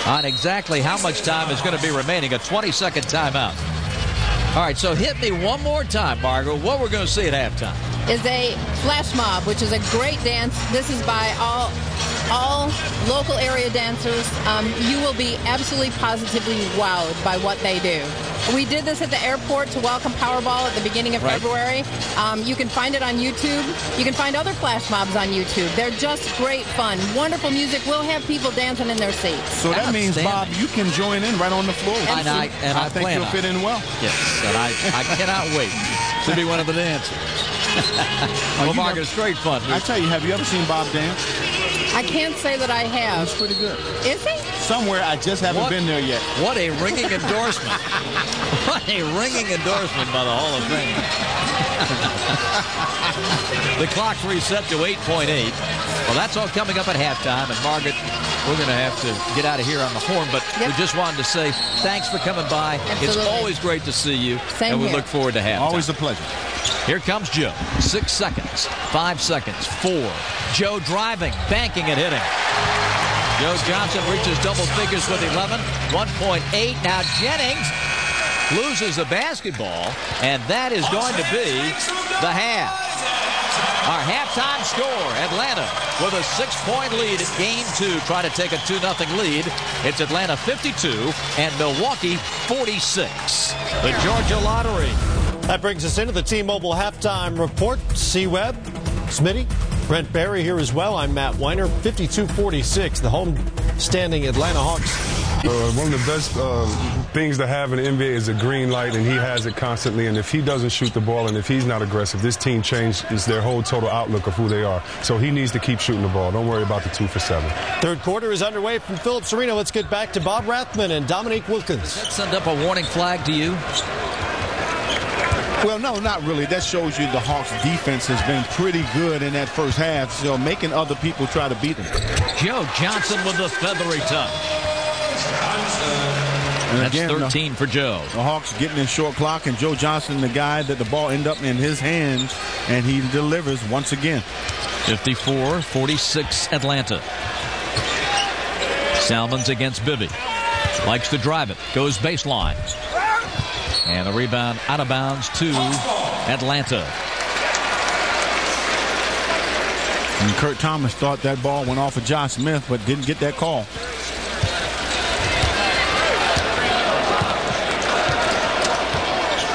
on exactly how much time is going to be remaining. A 20-second timeout. All right, so hit me one more time, Margaret, what we're going to see at halftime.
Is a flash mob, which is a great dance. This is by all local area dancers. You will be absolutely positively wowed by what they do. We did this at the airport to welcome Powerball at the beginning of February. You can find it on YouTube. You can find other flash mobs on YouTube. They're just great fun. Wonderful music. We'll have people dancing in their seats.
So that means, Bob, you can join in right on the floor.
And I
think you'll fit in well.
Yes, and I cannot wait to be one of the dancers. Well, Margaret, it's great fun.
I tell you, have you ever seen Bob dance?
I can't say that I have.
He's pretty good.
Is he?
Somewhere, I just haven't been there yet.
What a ringing endorsement. What a ringing endorsement by the Hall of Fame. The clock's reset to 8.8. Well, that's all coming up at halftime. And, Margaret, we're going to have to get out of here on the horn. But we just wanted to say thanks for coming by.
Absolutely.
It's always great to see you.
Same
and we
here.
look forward to halftime.
Always a pleasure.
Here comes Joe. 6 seconds. 5 seconds. 4. Joe driving, banking and hitting. Joe Johnson reaches double figures with 11. 1.8. Now Jennings loses a basketball, and that is going to be the half. Our halftime score, Atlanta with a 6-point lead in game 2. Try to take a 2-0 lead. It's Atlanta 52 and Milwaukee 46. The Georgia Lottery.
That brings us into the T-Mobile halftime report. C-Webb, Smitty, Brent Barry here as well. I'm Matt Weiner. 52-46, the home-standing Atlanta Hawks.
One of the best things to have in the NBA is a green light, and he has it constantly. And if he doesn't shoot the ball and if he's not aggressive, this team changes their whole total outlook of who they are. So he needs to keep shooting the ball. Don't worry about the 2 for 7.
Third quarter is underway from Phillips Arena. Let's get back to Bob Rathman and Dominique Wilkins.
Does that send up a warning flag to you?
Well, no, not really. That shows you the Hawks' defense has been pretty good in that first half, so making other people try to beat them.
Joe Johnson with the feathery touch.
And
that's
again,
13 for Joe.
The Hawks getting in short clock, and Joe Johnson, the guy that the ball ended up in his hands, and he delivers once again.
54-46 Atlanta. Salmons against Bibby. Likes to drive it. Goes baseline. And a rebound out of bounds to Atlanta.
And Kurt Thomas thought that ball went off of Josh Smith, but didn't get that call.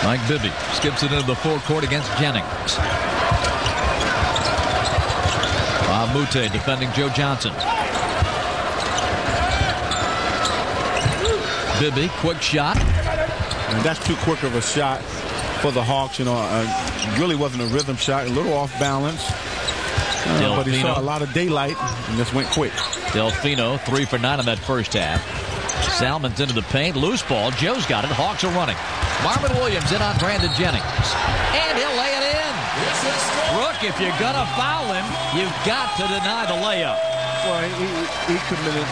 Mike Bibby skips it into the forecourt against Jennings. Bob Moute defending Joe Johnson. Bibby, quick shot.
And that's too quick of a shot for the Hawks. You know, really wasn't a rhythm shot. A little off balance. But he saw a lot of daylight and just went quick.
Delfino, 3 for 9 in that first half. Salmons into the paint. Loose ball. Joe's got it. Hawks are running. Marvin Williams in on Brandon Jennings. And he'll lay it in. Rook, if you're going to foul him, you've got to deny the layup.
Well, he committed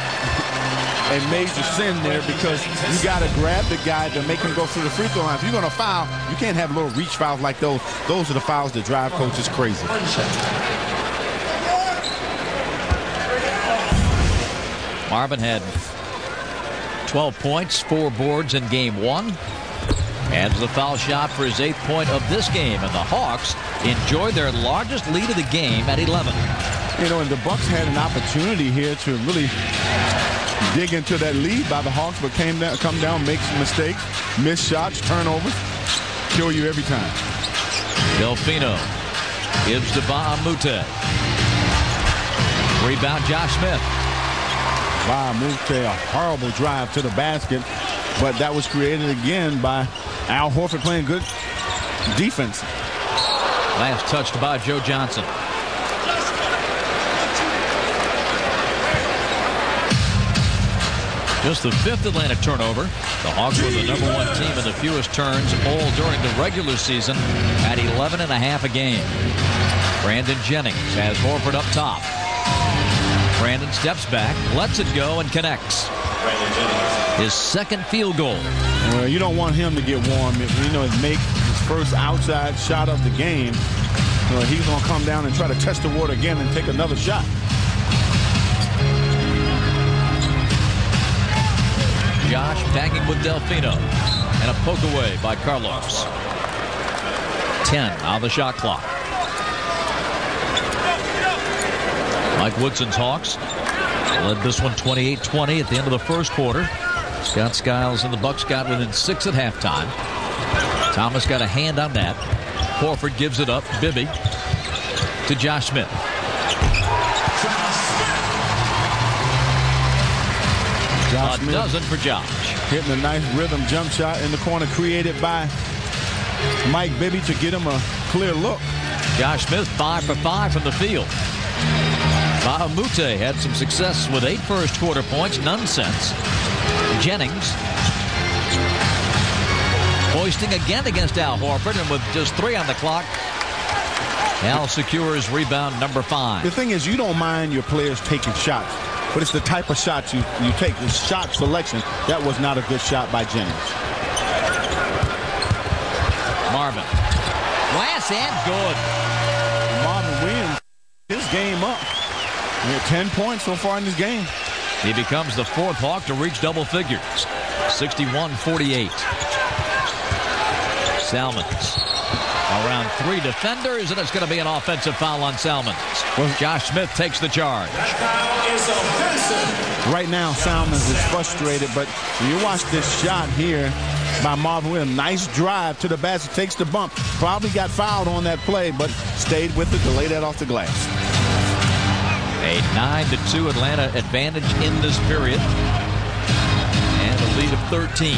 a major sin there because you got to grab the guy to make him go through the free throw line. If you're going to foul, you can't have little reach fouls like those. Those are the fouls that drive coaches crazy.
Marvin had 12 points, 4 boards in game 1. Adds the foul shot for his 8th point of this game. And the Hawks enjoy their largest lead of the game at 11.
You know, and the Bucks had an opportunity here to really dig into that lead by the Hawks, but come down, make some mistakes, miss shots, turnovers, kill you every time.
Delfino gives to Bob Moute. Rebound, Josh Smith.
Wow, moved a horrible drive to the basket, but that was created again by Al Horford playing good defense.
Last touched by Joe Johnson. Just the 5th Atlanta turnover. The Hawks were the #1 team in the fewest turns all during the regular season at 11.5 a game. Brandon Jennings has Horford up top. Brandon steps back, lets it go, and connects. His second field goal.
Well, you don't want him to get warm. You know, make his first outside shot of the game. So he's going to come down and try to test the water again and take another shot.
Josh tagging with Delfino. And a poke away by Carlos. 10 on the shot clock. Mike Woodson's Hawks led this one 28-20 at the end of the first quarter. Scott Skiles and the Bucks got within 6 at halftime. Thomas got a hand on that. Horford gives it up. Bibby to Josh Smith.
Josh Smith
dozen for Josh.
Hitting a nice rhythm jump shot in the corner created by Mike Bibby to get him a clear look.
Josh Smith 5 for 5 from the field. Bahamute had some success with 8 first quarter points, none since. Jennings hoisting again against Al Horford, and with just 3 on the clock, Al secures rebound number 5.
The thing is, you don't mind your players taking shots, but it's the type of shots you take. The shot selection, that was not a good shot by Jennings.
Marvin. Glass and good.
Marvin Williams, his game up. He had 10 points so far in this game.
He becomes the 4th Hawk to reach double figures. 61-48. Salmons around 3 defenders, and it's going to be an offensive foul on Salmons. Josh Smith takes the charge.
Right now, Salmons is frustrated, but you watch this shot here by Marvin Williams. Nice drive to the basket, takes the bump. Probably got fouled on that play, but stayed with it to lay that off the glass.
A 9-2 Atlanta advantage in this period. And a lead of 13.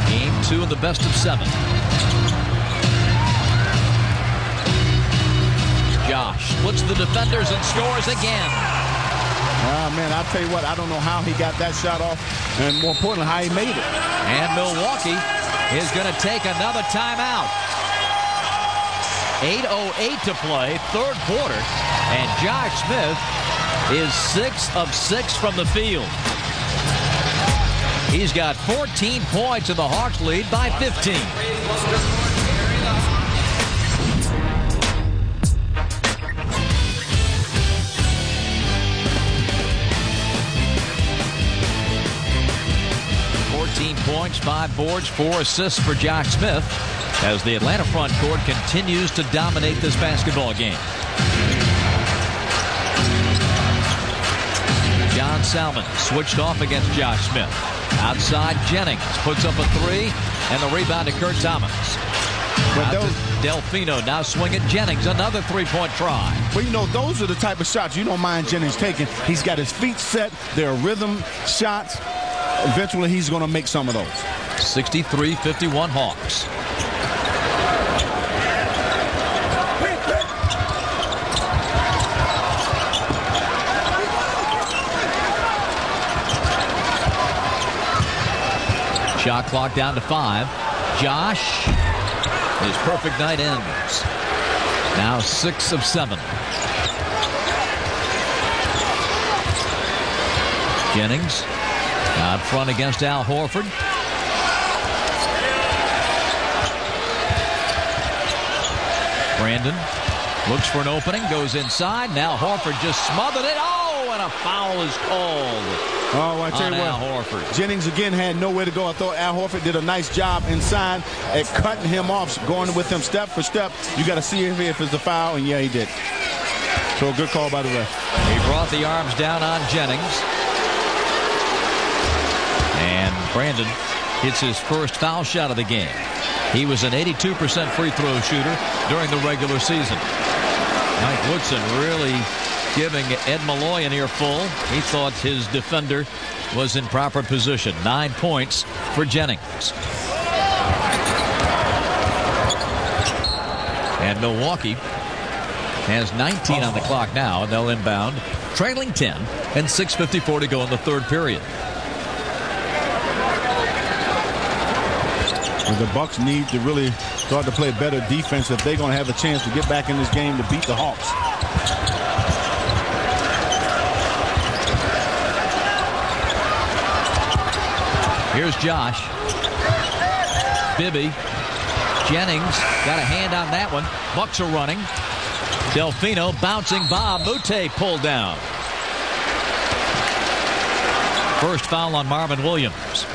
Game 2 in the best of 7. Josh splits the defenders and scores again.
Man, I'll tell you what, I don't know how he got that shot off, and more importantly, how he made it.
And Milwaukee is going to take another timeout. 8:08 to play, 3rd quarter, and Josh Smith is 6 of 6 from the field. He's got 14 points, and the Hawks lead by 15. Points, 5 boards, 4 assists for Josh Smith as the Atlanta front court continues to dominate this basketball game. John Salmon switched off against Josh Smith. Outside, Jennings puts up a 3, and the rebound to Kurt Thomas. Delfino now swinging Jennings, another 3-point try.
Well, you know, those are the type of shots you don't mind Jennings taking. He's got his feet set. They're rhythm shots. Eventually, he's going to make some of those.
63-51 Hawks. Shot clock down to 5. Josh, his perfect night ends. Now 6 of 7. Jennings out front against Al Horford. Brandon looks for an opening, goes inside. Now Horford just smothered it. Oh, and a foul is called.
Oh, I tell you what,
Al Horford.
Jennings again had nowhere to go. I thought Al Horford did a nice job inside at cutting him off, going with him step for step. You got to see if it's a foul, and yeah, he did. So a good call by the ref.
He brought the arms down on Jennings. And Brandon hits his first foul shot of the game. He was an 82% free throw shooter during the regular season. Mike Woodson really giving Ed Malloy an earful. He thought his defender was in proper position. 9 points for Jennings. And Milwaukee has 19 on the clock now, and they'll inbound, trailing 10, and 6:54 to go in the third period.
And the Bucks need to really start to play better defense if they're going to have a chance to get back in this game to beat the Hawks.
Here's Josh. Bibby. Jennings got a hand on that one. Bucks are running. Delfino bouncing. Bob Moute pulled down. First foul on Marvin Williams.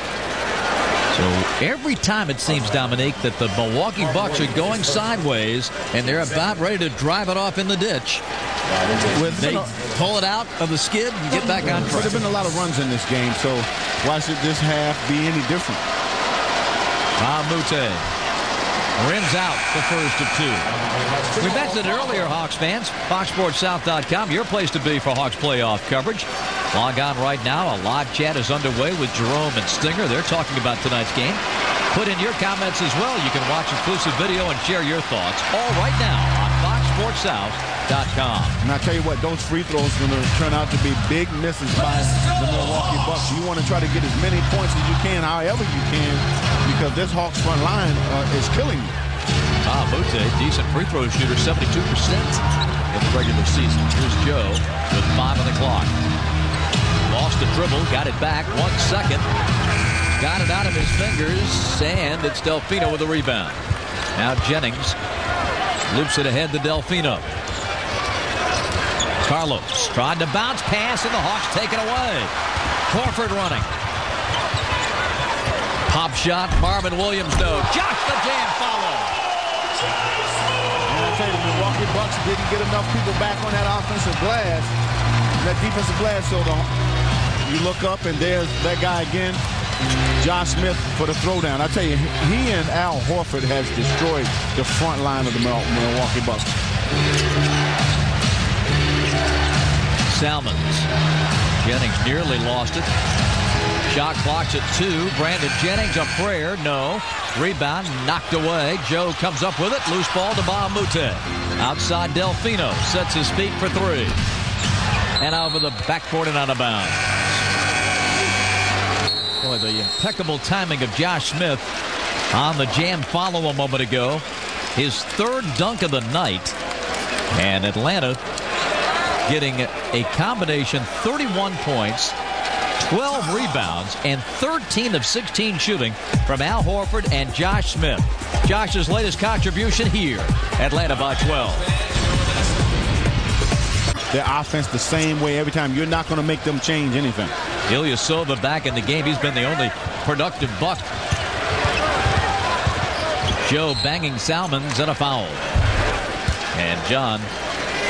So every time it seems, Dominique, that the Milwaukee Bucks are going sideways and they're about ready to drive it off in the ditch, they pull it out of the skid and get back on track.
There have been a lot of runs in this game, so why should this half be any different?
Bob Moute rims out the first of two. We mentioned it earlier, Hawks fans. FoxSportsSouth.com, your place to be for Hawks playoff coverage. Log on right now. A live chat is underway with Jerome and Stinger. They're talking about tonight's game. Put in your comments as well. You can watch exclusive video and share your thoughts all right now on FoxSportsSouth.com.
And I tell you what, those free throws are going to turn out to be big misses by the Milwaukee Bucks. You want to try to get as many points as you can, however you can, because this Hawks front line is killing you.
Moute, decent free throw shooter, 72% in the regular season. Here's Joe with 5 on the clock. Lost the dribble, got it back, 1 second. Got it out of his fingers, and it's Delfino with a rebound. Now Jennings loops it ahead to Delfino. Carlos tried to bounce pass, and the Hawks take it away. Horford running. Pop shot, Marvin Williams, no. Josh the jam follow.
And I tell you, the Milwaukee Bucks didn't get enough people back on that offensive glass, that defensive glass, so you look up and there's that guy again, Josh Smith, for the throwdown. I tell you, he and Al Horford has destroyed the front line of the Milwaukee Bucks.
Salmons. Jennings nearly lost it. Shot clock's at 2. Brandon Jennings, a prayer, no. Rebound knocked away. Joe comes up with it. Loose ball to Bob Moute. Outside Delfino sets his feet for 3. And over the backboard and out of bounds. Boy, the impeccable timing of Josh Smith on the jam follow a moment ago. His third dunk of the night. And Atlanta getting a combination 31 points, 12 rebounds, and 13 of 16 shooting from Al Horford and Josh Smith. Josh's latest contribution here. Atlanta by 12.
Their offense the same way every time. You're not going to make them change anything.
Ilyasova back in the game. He's been the only productive Buck. Joe banging Salmons and a foul. And John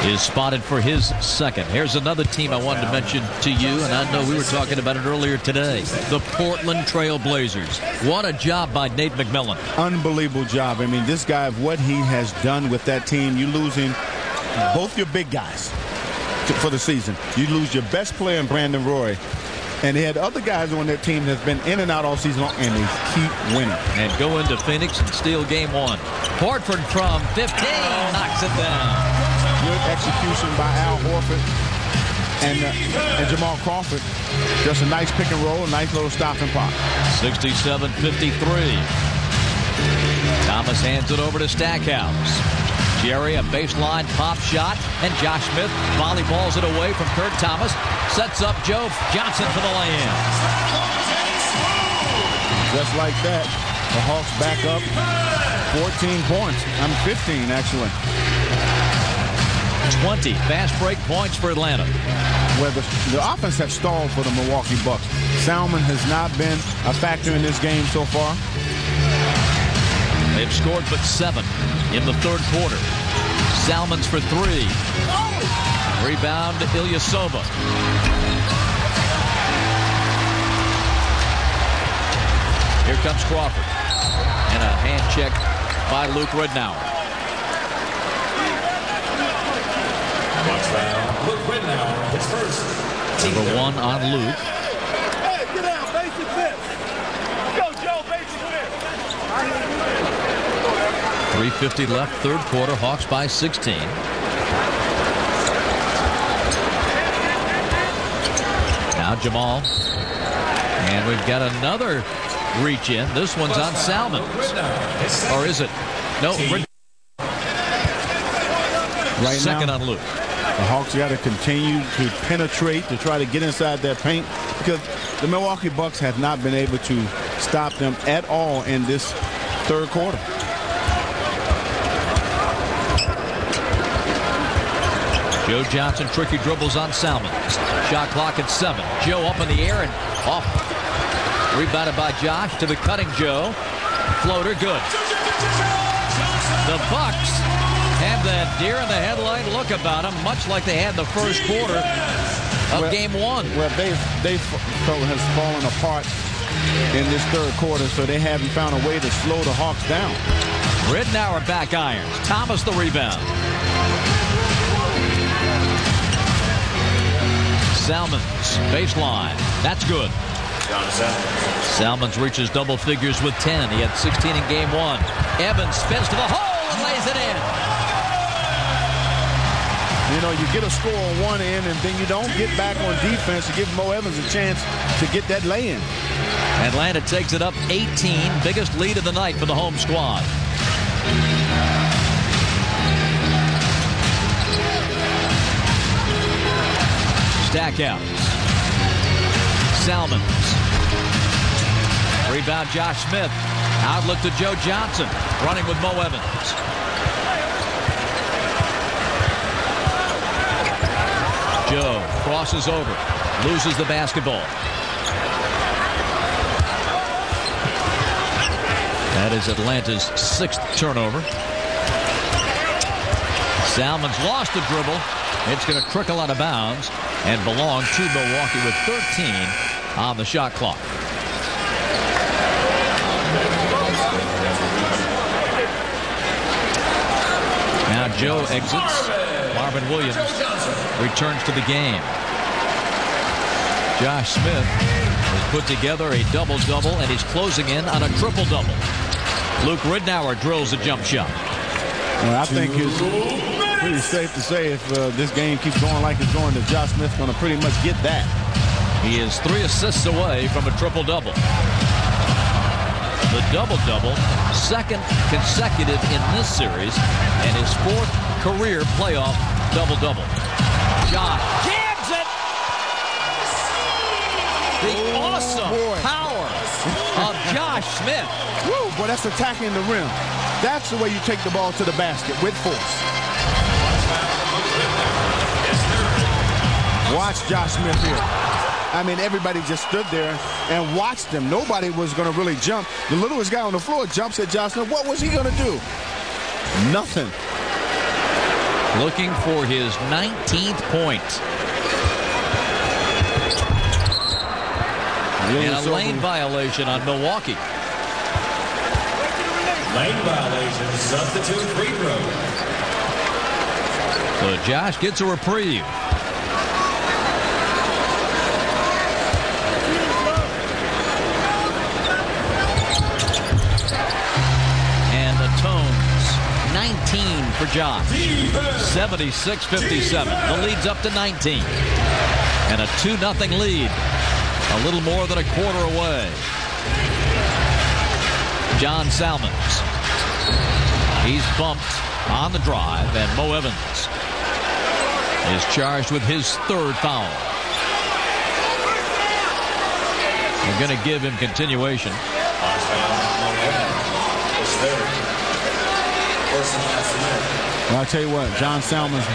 is spotted for his second. Here's another team I wanted to mention to you, and I know we were talking about it earlier today. The Portland Trail Blazers. What a job by Nate McMillan.
Unbelievable job. I mean, this guy, what he has done with that team, you're losing both your big guys for the season. You lose your best player in Brandon Roy. And they had other guys on their team that's been in and out all season long, and they keep winning.
And go into Phoenix and steal game 1. Horford from 15 knocks it down.
Good execution by Al Horford and Jamal Crawford. Just a nice pick and roll, a nice little stop and pop.
67-53. Thomas hands it over to Stackhouse. Jerry, a baseline pop shot, and Josh Smith volleyballs it away from Kurt Thomas. Sets up Joe Johnson for the lay-in.
Just like that, the Hawks back up 14 points. 15, actually.
20 fast break points for Atlanta.
Where the offense has stalled for the Milwaukee Bucks. Salmon has not been a factor in this game so far.
They've scored but 7 in the third quarter. Salmons for 3. Rebound to Ilyasova. Here comes Crawford. And a hand check by Luke Ridnour. Number 1 on Luke.
Hey, get out, basic fit. Go, Joe, basic fit.
3:50 left, third quarter. Hawks by 16. Now Jamal. And we've got another reach in. This one's on Salmons. Or is it? No.
Right
Second
now,
on Luke.
the Hawks got to continue to penetrate to try to get inside that paint, because the Milwaukee Bucks have not been able to stop them at all in this third quarter.
Joe Johnson, tricky dribbles on Salmons. Shot clock at 7. Joe up in the air and off. Rebounded by Josh to the cutting Joe. Floater good. The Bucks have that deer in the headlight look about them, much like they had the first quarter of game 1.
Well, they has fallen apart in this third quarter, so they haven't found a way to slow the Hawks down.
Ridnour back irons. Thomas the rebound. Salmons, baseline. That's good. Salmons reaches double figures with 10. He had 16 in game 1. Evans spins to the hole and lays it in.
You know, you get a score on one end, and then you don't get back on defense to give Mo Evans a chance to get that lay-in.
Atlanta takes it up 18. Biggest lead of the night for the home squad. Stackhouse. Salmons. Rebound Josh Smith. Outlet to Joe Johnson. Running with Mo Evans. Joe crosses over. Loses the basketball. That is Atlanta's 6th turnover. Salmons lost the dribble. It's going to trickle out of bounds and belong to Milwaukee with 13 on the shot clock. Now Joe exits. Marvin Williams returns to the game. Josh Smith has put together a double-double, and he's closing in on a triple-double. Luke Ridnour drills a jump shot.
Well, I think it's pretty safe to say if this game keeps going like it's going, that Josh Smith's going to pretty much get that.
He is 3 assists away from a triple-double. The double-double, second consecutive in this series, and his 4th career playoff double-double. Josh jams it! The awesome power of Josh Smith.
Woo, boy, that's attacking the rim. That's the way you take the ball to the basket, with force. Watch Josh Smith here. I mean, everybody just stood there and watched him. Nobody was going to really jump. The littlest guy on the floor jumps at Josh Smith. What was he going to do? Nothing.
Looking for his 19th point. And a lane violation on Milwaukee.
Lane violation, substitute free throw.
So Josh gets a reprieve. And the Tones, 19 for Josh. 76-57. The lead's up to 19. And a 2-0 lead. A little more than a quarter away. John Salmons. He's bumped on the drive, and Mo Evans is charged with his 3rd foul. We're going to give him continuation.
Well, I'll tell you what, John Salmons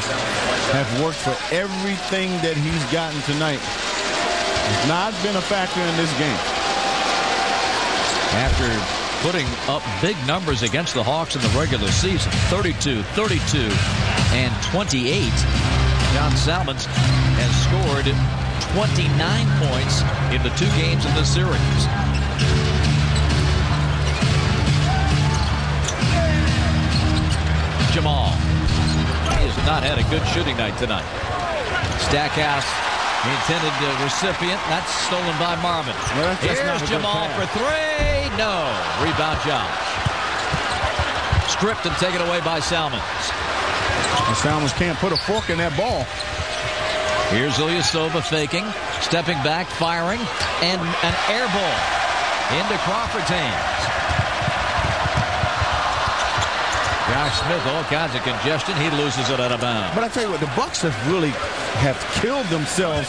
have worked for everything that he's gotten tonight. It's not been a factor in this game.
After putting up big numbers against the Hawks in the regular season, 32, 32, and 28, John Salmons has scored 29 points in the 2 games in this series. Jamal. He is has not had a good shooting night tonight. Stackhouse, the intended recipient. That's stolen by Marvin.
Well, that's
Here's Jamal for three. No. Rebound Josh. Stripped and taken away by Salmons.
And Salmons can't put a fork in that ball.
Here's Ilyasova faking, stepping back, firing, and an air ball into Crawford's hands. Josh Smith, all kinds of congestion. He loses it out of bounds.
But I tell you what, the Bucks have really killed themselves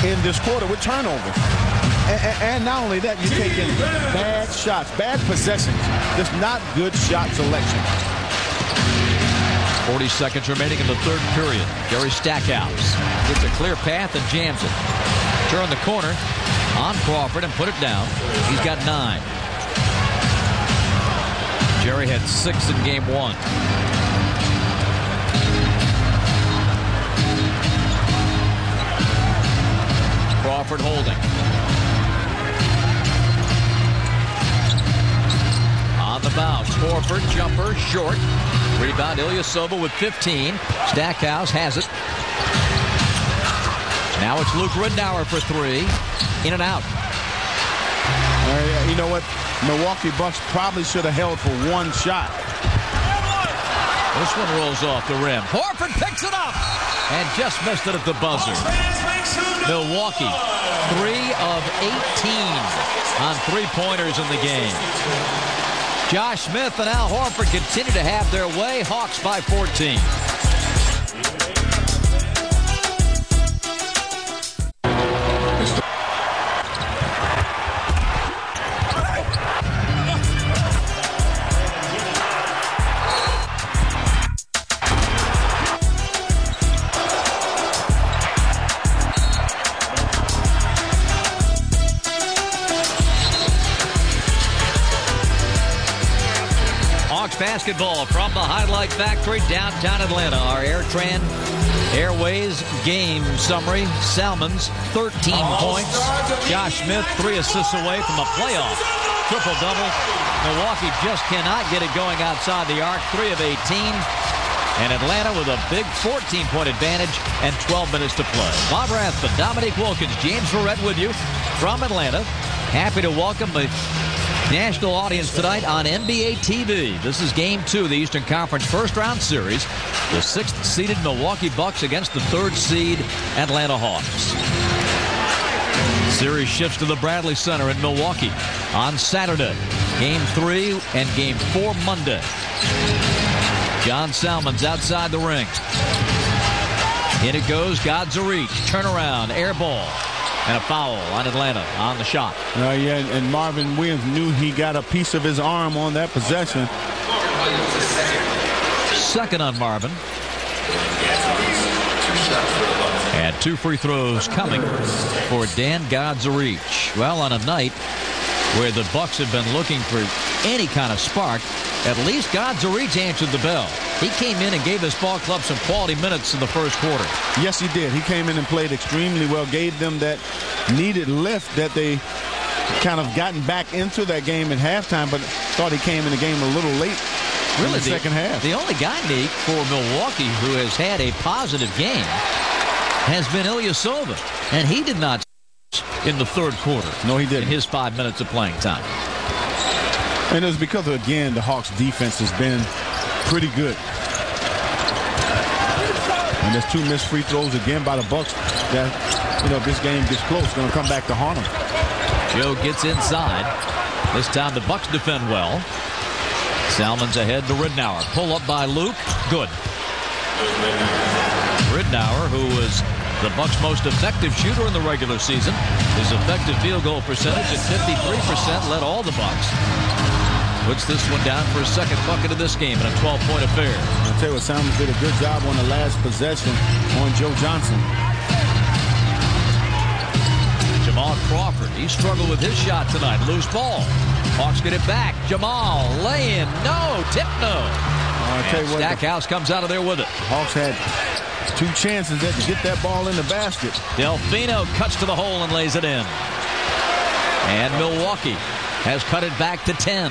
in this quarter with turnovers. And not only that, you're taking bad shots, bad possessions. Just not good shot selection.
40 seconds remaining in the third period. Jerry Stackhouse gets a clear path and jams it. Turn the corner on Crawford and put it down. He's got 9. Jerry had 6 in game 1. Crawford holding. On the bounce. Horford, jumper, short. Rebound, Ilyasova with 15. Stackhouse has it. Now it's Luke Ridnour for 3. In and out.
You know what? Milwaukee Bucks probably should have held for one shot.
This one rolls off the rim. Horford picks it up and just missed it at the buzzer. Milwaukee, 3 of 18 on three-pointers in the game. Josh Smith and Al Horford continue to have their way. Hawks by 14. Basketball from the Highlight Factory, downtown Atlanta. Our Airtran Airways game summary. Salmons, 13 points. Josh Smith, 3 assists away from a playoff triple-double. Milwaukee just cannot get it going outside the arc. 3 of 18. And Atlanta with a big 14-point advantage and 12 minutes to play. Bob Rathman, Dominique Wilkins, James Verrett with you from Atlanta. Happy to welcome the national audience tonight on NBA TV. This is Game 2 of the Eastern Conference first-round series. The 6th-seeded Milwaukee Bucks against the 3rd-seed Atlanta Hawks. Series shifts to the Bradley Center in Milwaukee on Saturday. Game 3 and Game 4 Monday. John Salmons outside the ring. In it goes, God's a reach. Turnaround, air ball. And a foul on Atlanta on the shot.
Yeah, and Marvin Williams knew he got a piece of his arm on that possession.
Second on Marvin. And 2 free throws coming for Dan Godzarich. Well, on a night where the Bucks have been looking for any kind of spark, at least Godzarich answered the bell. He came in and gave this ball club some quality minutes in the first quarter.
Yes, he did. He came in and played extremely well, gave them that needed lift that they kind of gotten back into that game at halftime, but thought he came in the game a little late in the second half.
The only guy, Nick, for Milwaukee who has had a positive game has been Ilyasova, and he did not in the third quarter.
No, he didn't.
In his 5 minutes of playing time.
And it was because, again, the Hawks' defense has been pretty good. And there's 2 missed free throws again by the Bucks that, if this game gets close, going to come back to haunt them.
Joe gets inside. This time the Bucks defend well. Salmons ahead to Ridnour. Pull up by Luke. Good. Ridnour, who was the Bucks' most effective shooter in the regular season. His effective field goal percentage at 53% led all the Bucks. Puts this one down for a second bucket of this game in a 12-point affair.
I'll tell you what, Salmons did a good job on the last possession on Joe Johnson.
Jamal Crawford, he struggled with his shot tonight. Loose ball. Hawks get it back. Jamal, lay-in. No. Tip, no.
I'll tell you what,
Stackhouse comes out of there with it.
Hawks had 2 chances there to get that ball in the basket.
Delfino cuts to the hole and lays it in. And Milwaukee has cut it back to 10.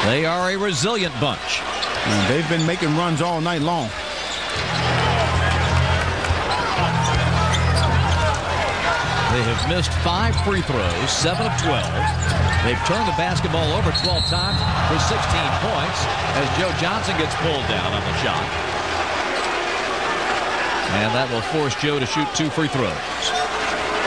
They are a resilient bunch.
And they've been making runs all night long.
They have missed 5 free throws, 7 of 12. They've turned the basketball over 12 times for 16 points as Joe Johnson gets pulled down on the shot. And that will force Joe to shoot 2 free throws.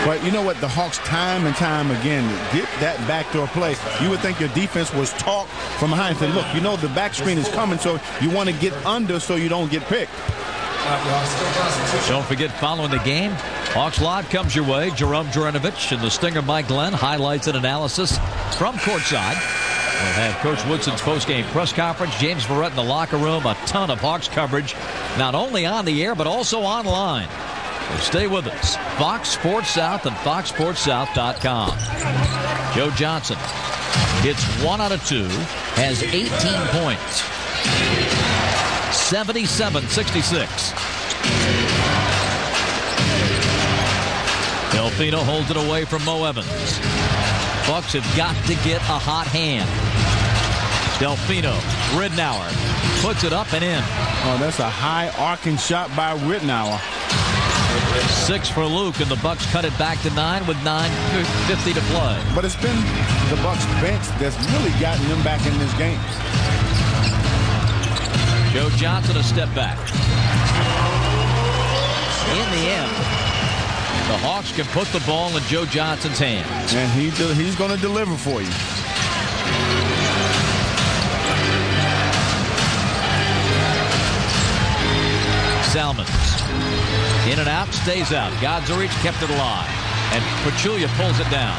But you know what? The Hawks time and time again get that backdoor play. You would think your defense was taught from behind. Say, look, you know the back screen is coming, so you want to get under so you don't get picked.
Don't forget, following the game, Hawks Live comes your way. Jerome Jurinovich and the Stinger Mike Glenn, highlights and analysis from courtside. We'll have Coach Woodson's postgame press conference, James Verrett in the locker room, a ton of Hawks coverage, not only on the air, but also online. So stay with us. Fox Sports South and foxsportssouth.com. Joe Johnson hits 1 out of 2, has 18 points. 77-66. Delfino holds it away from Mo Evans. Bucks have got to get a hot hand. Delfino, Ridnour puts it up and in.
Oh, that's a high arcing shot by Ridnour.
6 for Luke, and the Bucks cut it back to 9 with 9:50 to play.
But it's been the Bucks bench that's really gotten them back in this game.
Joe Johnson a step back. In the end, the Hawks can put the ball in Joe Johnson's hands.
And he's going to deliver for you.
Salmons. In and out, stays out. Godzarich kept it alive. And Pachulia pulls it down.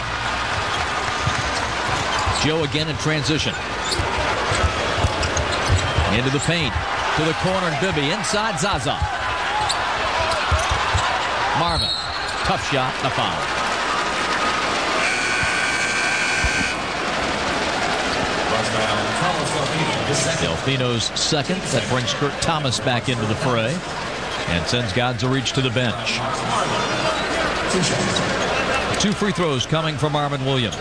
Joe again in transition. Into the paint. To the corner, and Bibby. Inside, Zaza. Marvin. Tough shot and a foul. Delfino's second. That brings Kurt Thomas back into the fray and sends Godzarich to the bench. 2 free throws coming from Marvin Williams.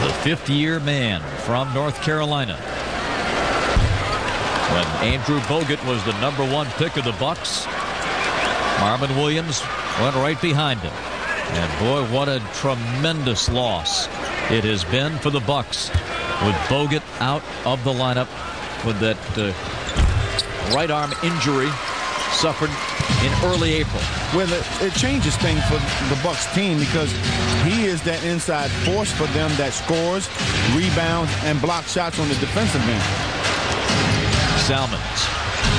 The 5th-year man from North Carolina. When Andrew Bogut was the #1 pick of the Bucks, Marvin Williams went right behind him. And boy, what a tremendous loss it has been for the Bucks, with Bogut out of the lineup with that right arm injury suffered in early April.
Well, it changes things for the Bucks team because he is that inside force for them that scores, rebounds, and blocks shots on the defensive end.
Salmons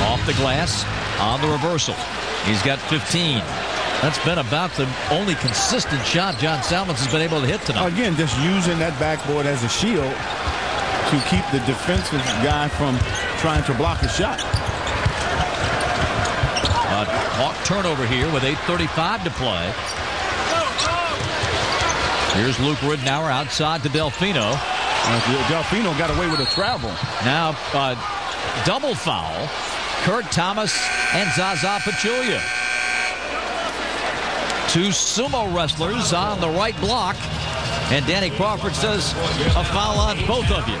off the glass on the reversal. He's got 15. That's been about the only consistent shot John Salmons has been able to hit tonight.
Again, just using that backboard as a shield to keep the defensive guy from trying to block a shot.
Hawk turnover here with 8:35 to play. Here's Luke Ridnour outside to Delfino.
Delfino got away with a travel.
Now double foul. Kurt Thomas and Zaza Pachulia. 2 sumo wrestlers on the right block. And Danny Crawford says a foul on both of you.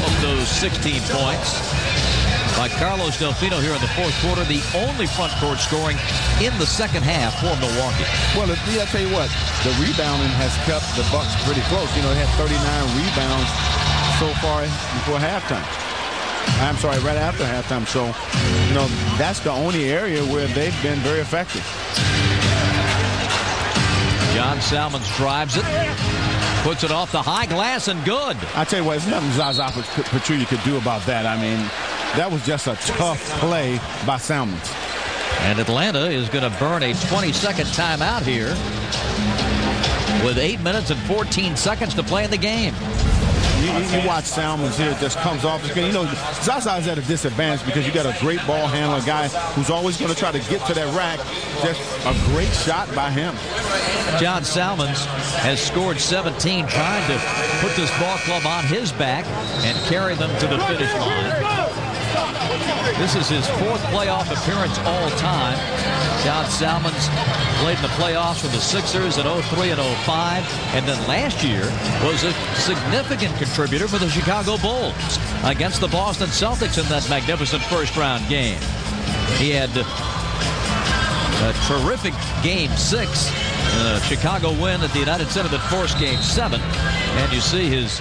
Of those 16 points by Carlos Delfino here in the 4th quarter, the only front court scoring in the second half for Milwaukee.
Well, I tell you what, the rebounding has kept the Bucks pretty close. You know, they had 39 rebounds so far before halftime. I'm sorry, right after halftime. So, you know, that's the only area where they've been very effective.
John Salmons drives it, puts it off the high glass, and good.
I tell you what, there's nothing Zaza Pachulia could do about that. I mean, that was just a tough play by Salmons.
And Atlanta is going to burn a 20-second timeout here with 8 minutes and 14 seconds to play in the game.
You watch Salmons here, just comes off the game. You know, Zaza is at a disadvantage because you got a great ball handler, guy who's always going to try to get to that rack. Just a great shot by him.
John Salmons has scored 17, trying to put this ball club on his back and carry them to the finish line. This is his 4th playoff appearance all time. John Salmons played in the playoffs with the Sixers in 03 and 05, and then last year was a significant contributor for the Chicago Bulls against the Boston Celtics in that magnificent first-round game. He had a terrific Game 6, Chicago win at the United Center that forced Game 7, and you see his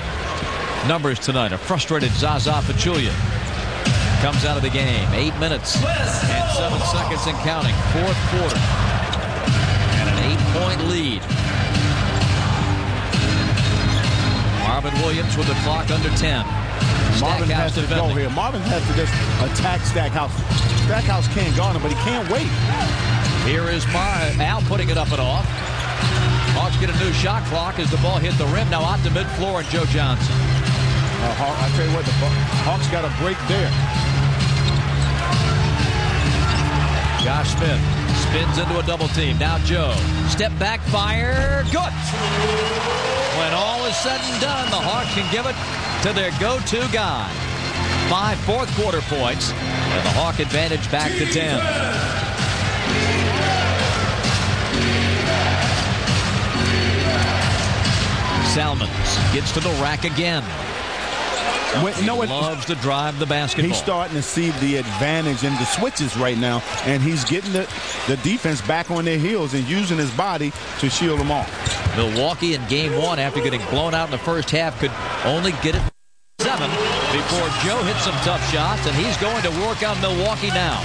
numbers tonight. A frustrated Zaza Pachulia comes out of the game. 8 minutes and 7 seconds and counting. 4th quarter. And an 8-point lead. Marvin Williams with the clock under 10.
Marvin has to
defending.
go here. Marvin has to just attack Stackhouse. Stackhouse can't guard him, but he can't wait.
Here is Al putting it up and off. Hawks get a new shot clock as the ball hit the rim. Now out to midfloor and Joe Johnson.
I tell you what, the Hawks got a break there.
Josh Smith spins into a double team. Now Joe. Step back, fire. Good. When all is said and done, the Hawks can give it to their go-to guy. 5 fourth quarter points, and the Hawk advantage back to 10. Salmons gets to the rack again. Loves to drive the basketball.
He's starting to see the advantage in the switches right now, and he's getting the defense back on their heels and using his body to shield them off.
Milwaukee in Game 1, after getting blown out in the first half, could only get it 7 before Joe hit some tough shots, and he's going to work on Milwaukee now.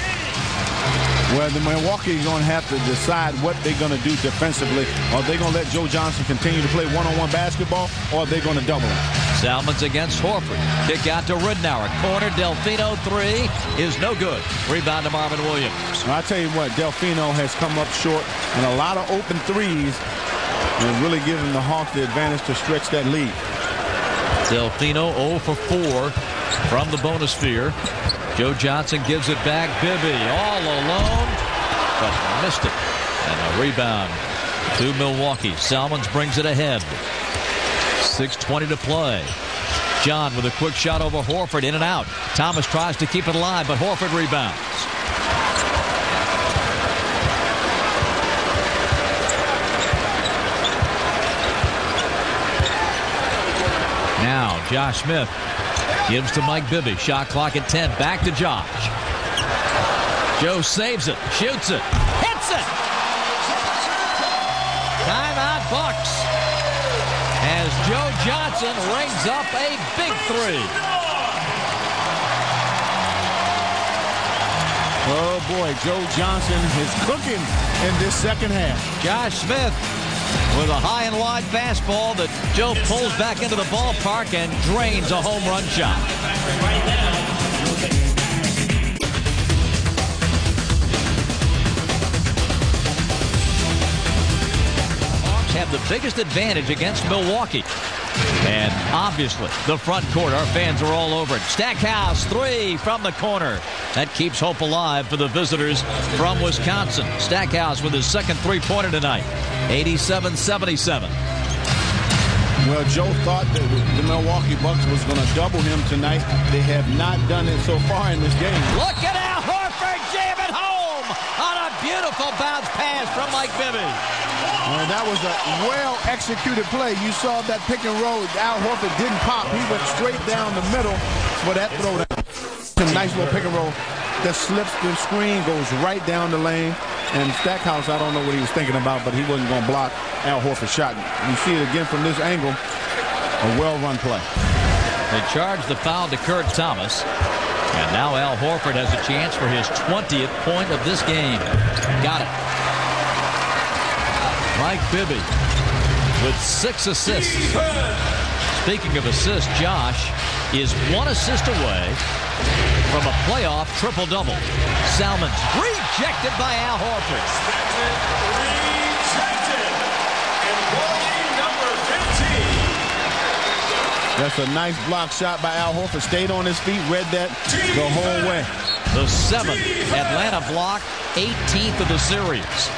Well, the Milwaukee is going to have to decide what they're going to do defensively. Are they going to let Joe Johnson continue to play one-on-one basketball, or are they going to double him?
Salmons against Horford. Kick out to Ridnour. Corner, Delfino, 3 is no good. Rebound to Marvin Williams.
Well, I tell you what, Delfino has come up short, and a lot of open threes and really giving the Hawks the advantage to stretch that lead.
Delfino 0 for 4 from the bonus sphere. Joe Johnson gives it back. Bibby all alone, but missed it. And a rebound to Milwaukee. Salmons brings it ahead. 6:20 to play. John with a quick shot over Horford, in and out. Thomas tries to keep it alive, but Horford rebounds. Now Josh Smith gives to Mike Bibby. Shot clock at 10. Back to Josh. Joe saves it. Shoots it. Hits it. Timeout Bucks. As Joe Johnson rings up a big 3.
Oh, boy. Joe Johnson is cooking in this second half.
Josh Smith with a high and wide fastball that Joe pulls back into the ballpark and drains a home run shot. Hawks have the biggest advantage against Milwaukee. And obviously, the front court, our fans are all over it. Stackhouse, 3 from the corner. That keeps hope alive for the visitors from Wisconsin. Stackhouse with his second three-pointer tonight. 87-77.
Well, Joe thought that the Milwaukee Bucks was going to double him tonight. They have not done it so far in this game.
Look at Al Horford jam it home on a beautiful bounce pass from Mike Bibby.
And that was a well-executed play. You saw that pick and roll. Al Horford didn't pop. He went straight down the middle for that throwdown. A nice little pick and roll that slips the screen, goes right down the lane. And Stackhouse, I don't know what he was thinking about, but he wasn't going to block Al Horford's shot. You see it again from this angle. A well-run play.
They charge the foul to Kurt Thomas. And now Al Horford has a chance for his 20th point of this game. Got it. Mike Bibby with 6 assists. Speaking of assists, Josh is 1 assist away from a playoff triple-double. Salmons rejected by Al Horford.
Rejected. And volley number 15.
That's a nice block shot by Al Horford. Stayed on his feet, read that the whole way.
The 7th Atlanta block, 18th of the series.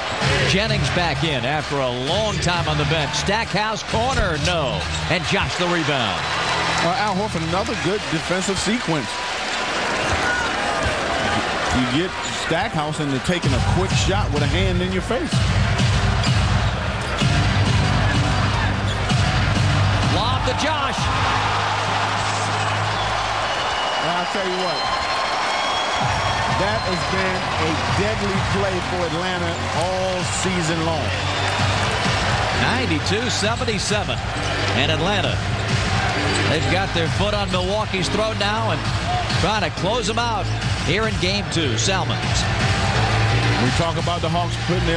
Jennings back in after a long time on the bench. Stackhouse corner, no. And Josh the rebound.
Al Horford, another good defensive sequence. You get Stackhouse into taking a quick shot with a hand in your face.
Lob to Josh.
And I'll tell you what, that has been a deadly play for Atlanta all season long.
92-77. And Atlanta, they've got their foot on Milwaukee's throat now and trying to close them out here in game 2. Salmons.
We talk about the Hawks keeping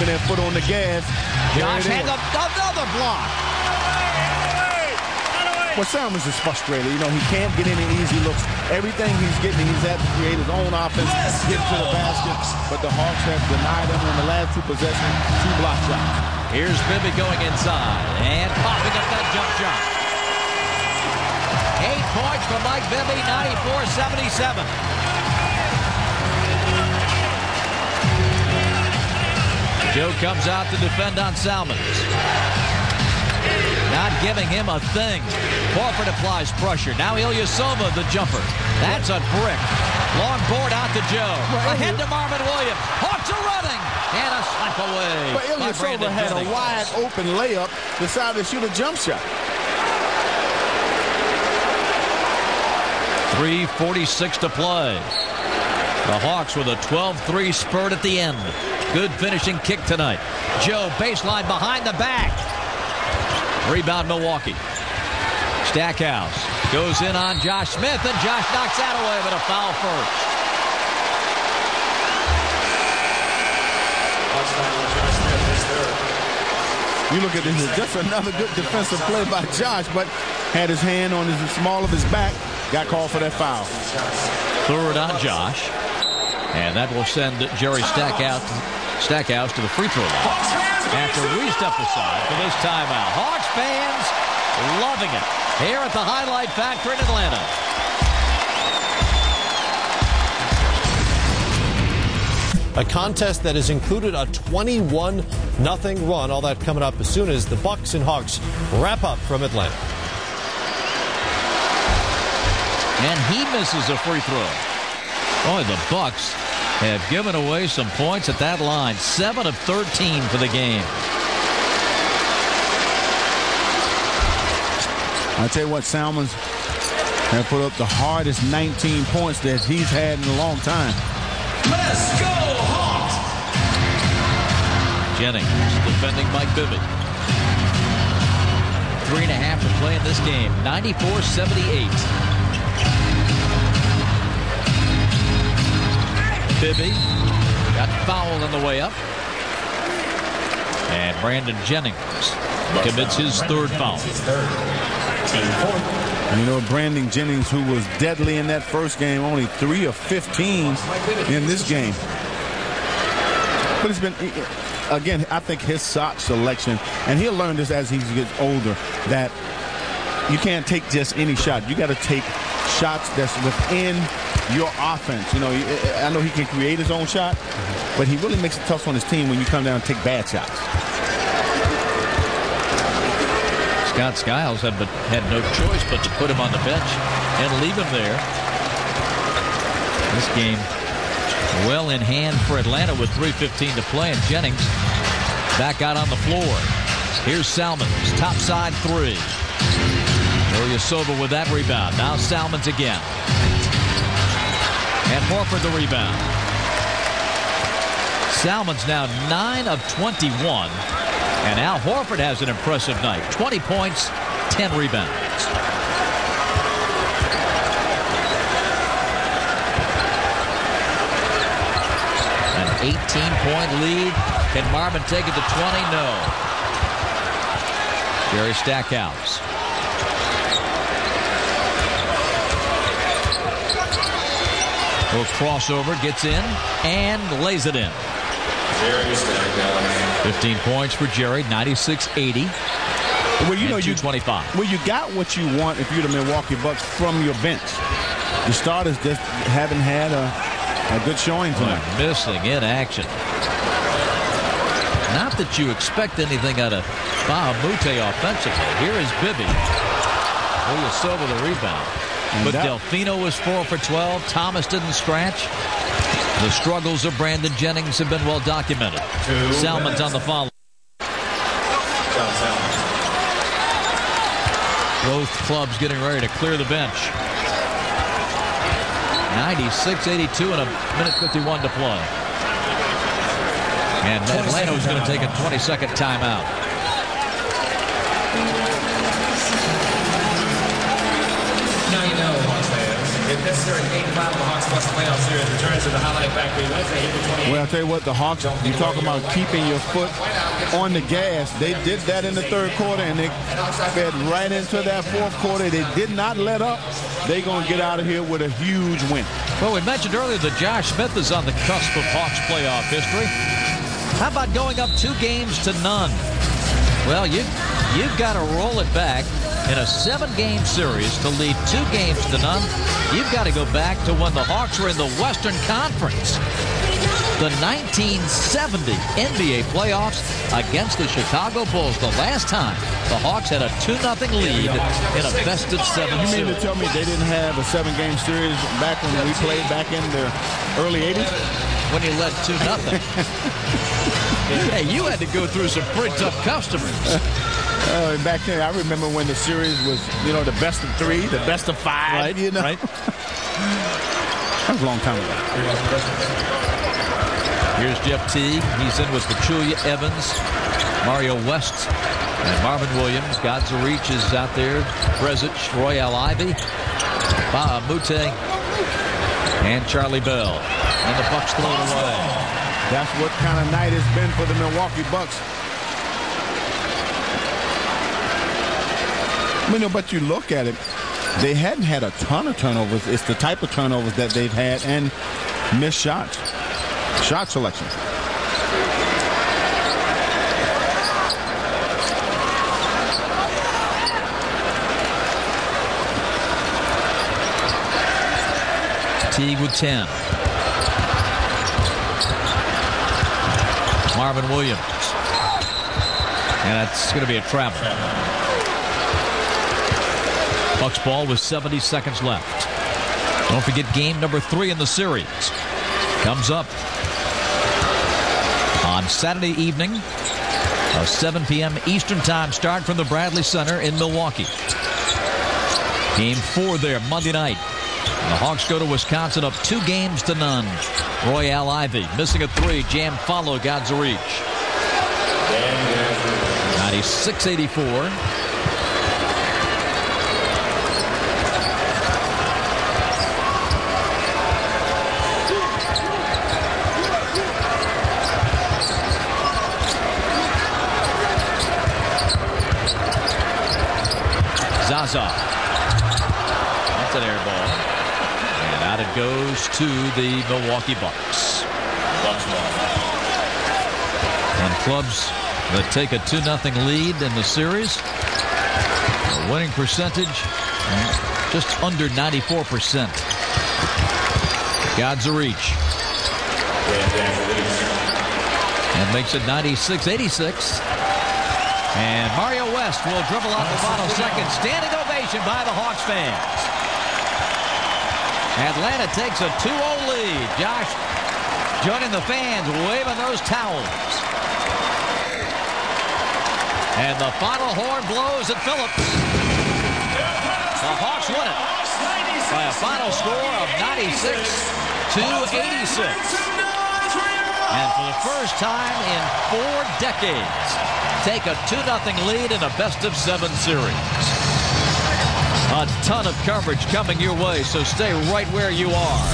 their foot on the gas.
Josh hands up another block.
Well, Salmons is frustrated. You know, he can't get any easy looks. Everything he's getting, he's had to create his own offense, get to the basket. But the Hawks have denied him in the last 2 possessions, 2 block shots.
Here's Bibby going inside and popping up that jump shot. 8 points for Mike Bibby, 94-77. Joe comes out to defend on Salmons. Not giving him a thing. Horford applies pressure. Now Ilyasova, the jumper. That's a brick. Long board out to Joe. Ahead to Marvin Williams. Hawks are running. And a slap away.
But Ilyasova had a wide open layup, decided to shoot a jump shot.
3:46 to play. The Hawks with a 12-3 spurt at the end. Good finishing kick tonight. Joe baseline behind the back. Rebound Milwaukee. Stackhouse goes in on Josh Smith, and Josh knocks that away, but a foul first.
You look at this, just another good defensive play by Josh, but had his hand on the small of his back, got called for that foul.
Third on Josh, and that will send Jerry Stackhouse to the free throw line. After we step aside for this timeout. Hawks fans loving it here at the Highlight Factory in Atlanta.
A contest that has included a 21-0 run. All that coming up as soon as the Bucks and Hawks wrap up from Atlanta.
And he misses a free throw. Boy, the Bucks have given away some points at that line. 7 of 13 for the game.
I tell you what, Salmons have put up the hardest 19 points that he's had in a long time.
Let's go, Hawks!
Jennings defending Mike Bibby. 3.5 to play in this game. 94-78. Bibby got fouled on the way up. And Brandon Jennings commits his 3rd foul.
And you know, Brandon Jennings, who was deadly in that first game, only 3 of 15 in this game. But it's been, again, I think his shot selection, and he'll learn this as he gets older, that you can't take just any shot. You got to take shots that's within your offense. You know, I know he can create his own shot, but he really makes it tough on his team when you come down and take bad shots.
Scott Skiles had no choice but to put him on the bench and leave him there. This game well in hand for Atlanta with 3:15 to play, and Jennings back out on the floor. Here's Salmons, top side 3. Ilyasova with that rebound. Now Salmons again. And Horford the rebound. Salmons now 9 of 21. And Al Horford has an impressive night. 20 points, 10 rebounds. An 18-point lead. Can Marvin take it to 20? No. Jerry Stackhouse. Little crossover, gets in, and lays it in. 15 points for Jerry, 96-80.
Well, you know,
225.
Well, you got what you want if you're the Milwaukee Bucks from your bench. The starters just haven't had a good showing tonight.
Missing in action. Not that you expect anything out of Bahamute offensively. Here is Bibby. Ilyasova the rebound. But Delfino was 4 for 12. Thomas didn't scratch. The struggles of Brandon Jennings have been well documented. Salmon's on the follow. Both clubs getting ready to clear the bench. 96-82 and a minute 51 to play. And Atlanta is going to take a 20-second timeout.
Now you know, Hawks fans, if necessary, Game 5 of the Hawks Plus Playoff Series returns to the Highlight Factory Wednesday, April 28th.
Well, I'll tell you what, the Hawks, you talk about keeping your foot on the gas. They did that in the third quarter, and they fed right into that fourth quarter. They did not let up. They're going to get out of here with a huge win.
Well, we mentioned earlier that Josh Smith is on the cusp of Hawks playoff history. How about going up 2 games to none? Well, you've got to roll it back in a 7-game series to lead 2 games to none. You've got to go back to when the Hawks were in the Western Conference. The 1970 NBA playoffs against the Chicago Bulls. The last time the Hawks had a 2-0 lead in a best-of-7
You mean
series.
to tell me they didn't have a 7-game series back when we played back in the early 80s?
When you led 2-0. Hey, you had to go through some pretty tough customers.
Back then, I remember when the series was, the best of 3, the best of 5.
Right, right.
That was a long time ago.
Here's Jeff Teague. He's in with Pachulia, Evans, Mario West, and Marvin Williams. Godza Reach is out there. Brezich, Royale Ivy, Ba'a Mute, and Charlie Bell. And the Bucks throw it away.
That's what kind of night it's been for the Milwaukee Bucks. But you look at it, they hadn't had a ton of turnovers. It's the type of turnovers that they've had and missed shots. Shot selection.
Teague with 10. Marvin Williams. And that's going to be a travel. Bucks ball with 70 seconds left. Don't forget game number 3 in the series. Comes up on Saturday evening. A 7 p.m. Eastern Time start from the Bradley Center in Milwaukee. Game 4 there Monday night. The Hawks go to Wisconsin up 2 games to none. Royale Ivy missing a 3. Jam follow. Godza Reach. 96-84. Zaza. That's an air ball. And out it goes to the Milwaukee Bucks. And clubs that take a 2-0 lead in the series. A winning percentage just under 94%. Godza Reach. And makes it 96-86. And Mario West will dribble out the final second. Standing ovation by the Hawks fans. Atlanta takes a 2-0 lead. Josh joining the fans, waving those towels. And the final horn blows at Phillips. The Hawks win it by a final score of 96-86. And for the first time in 4 decades, take a 2-0 lead in a best-of-7 series. A ton of coverage coming your way, so stay right where you are.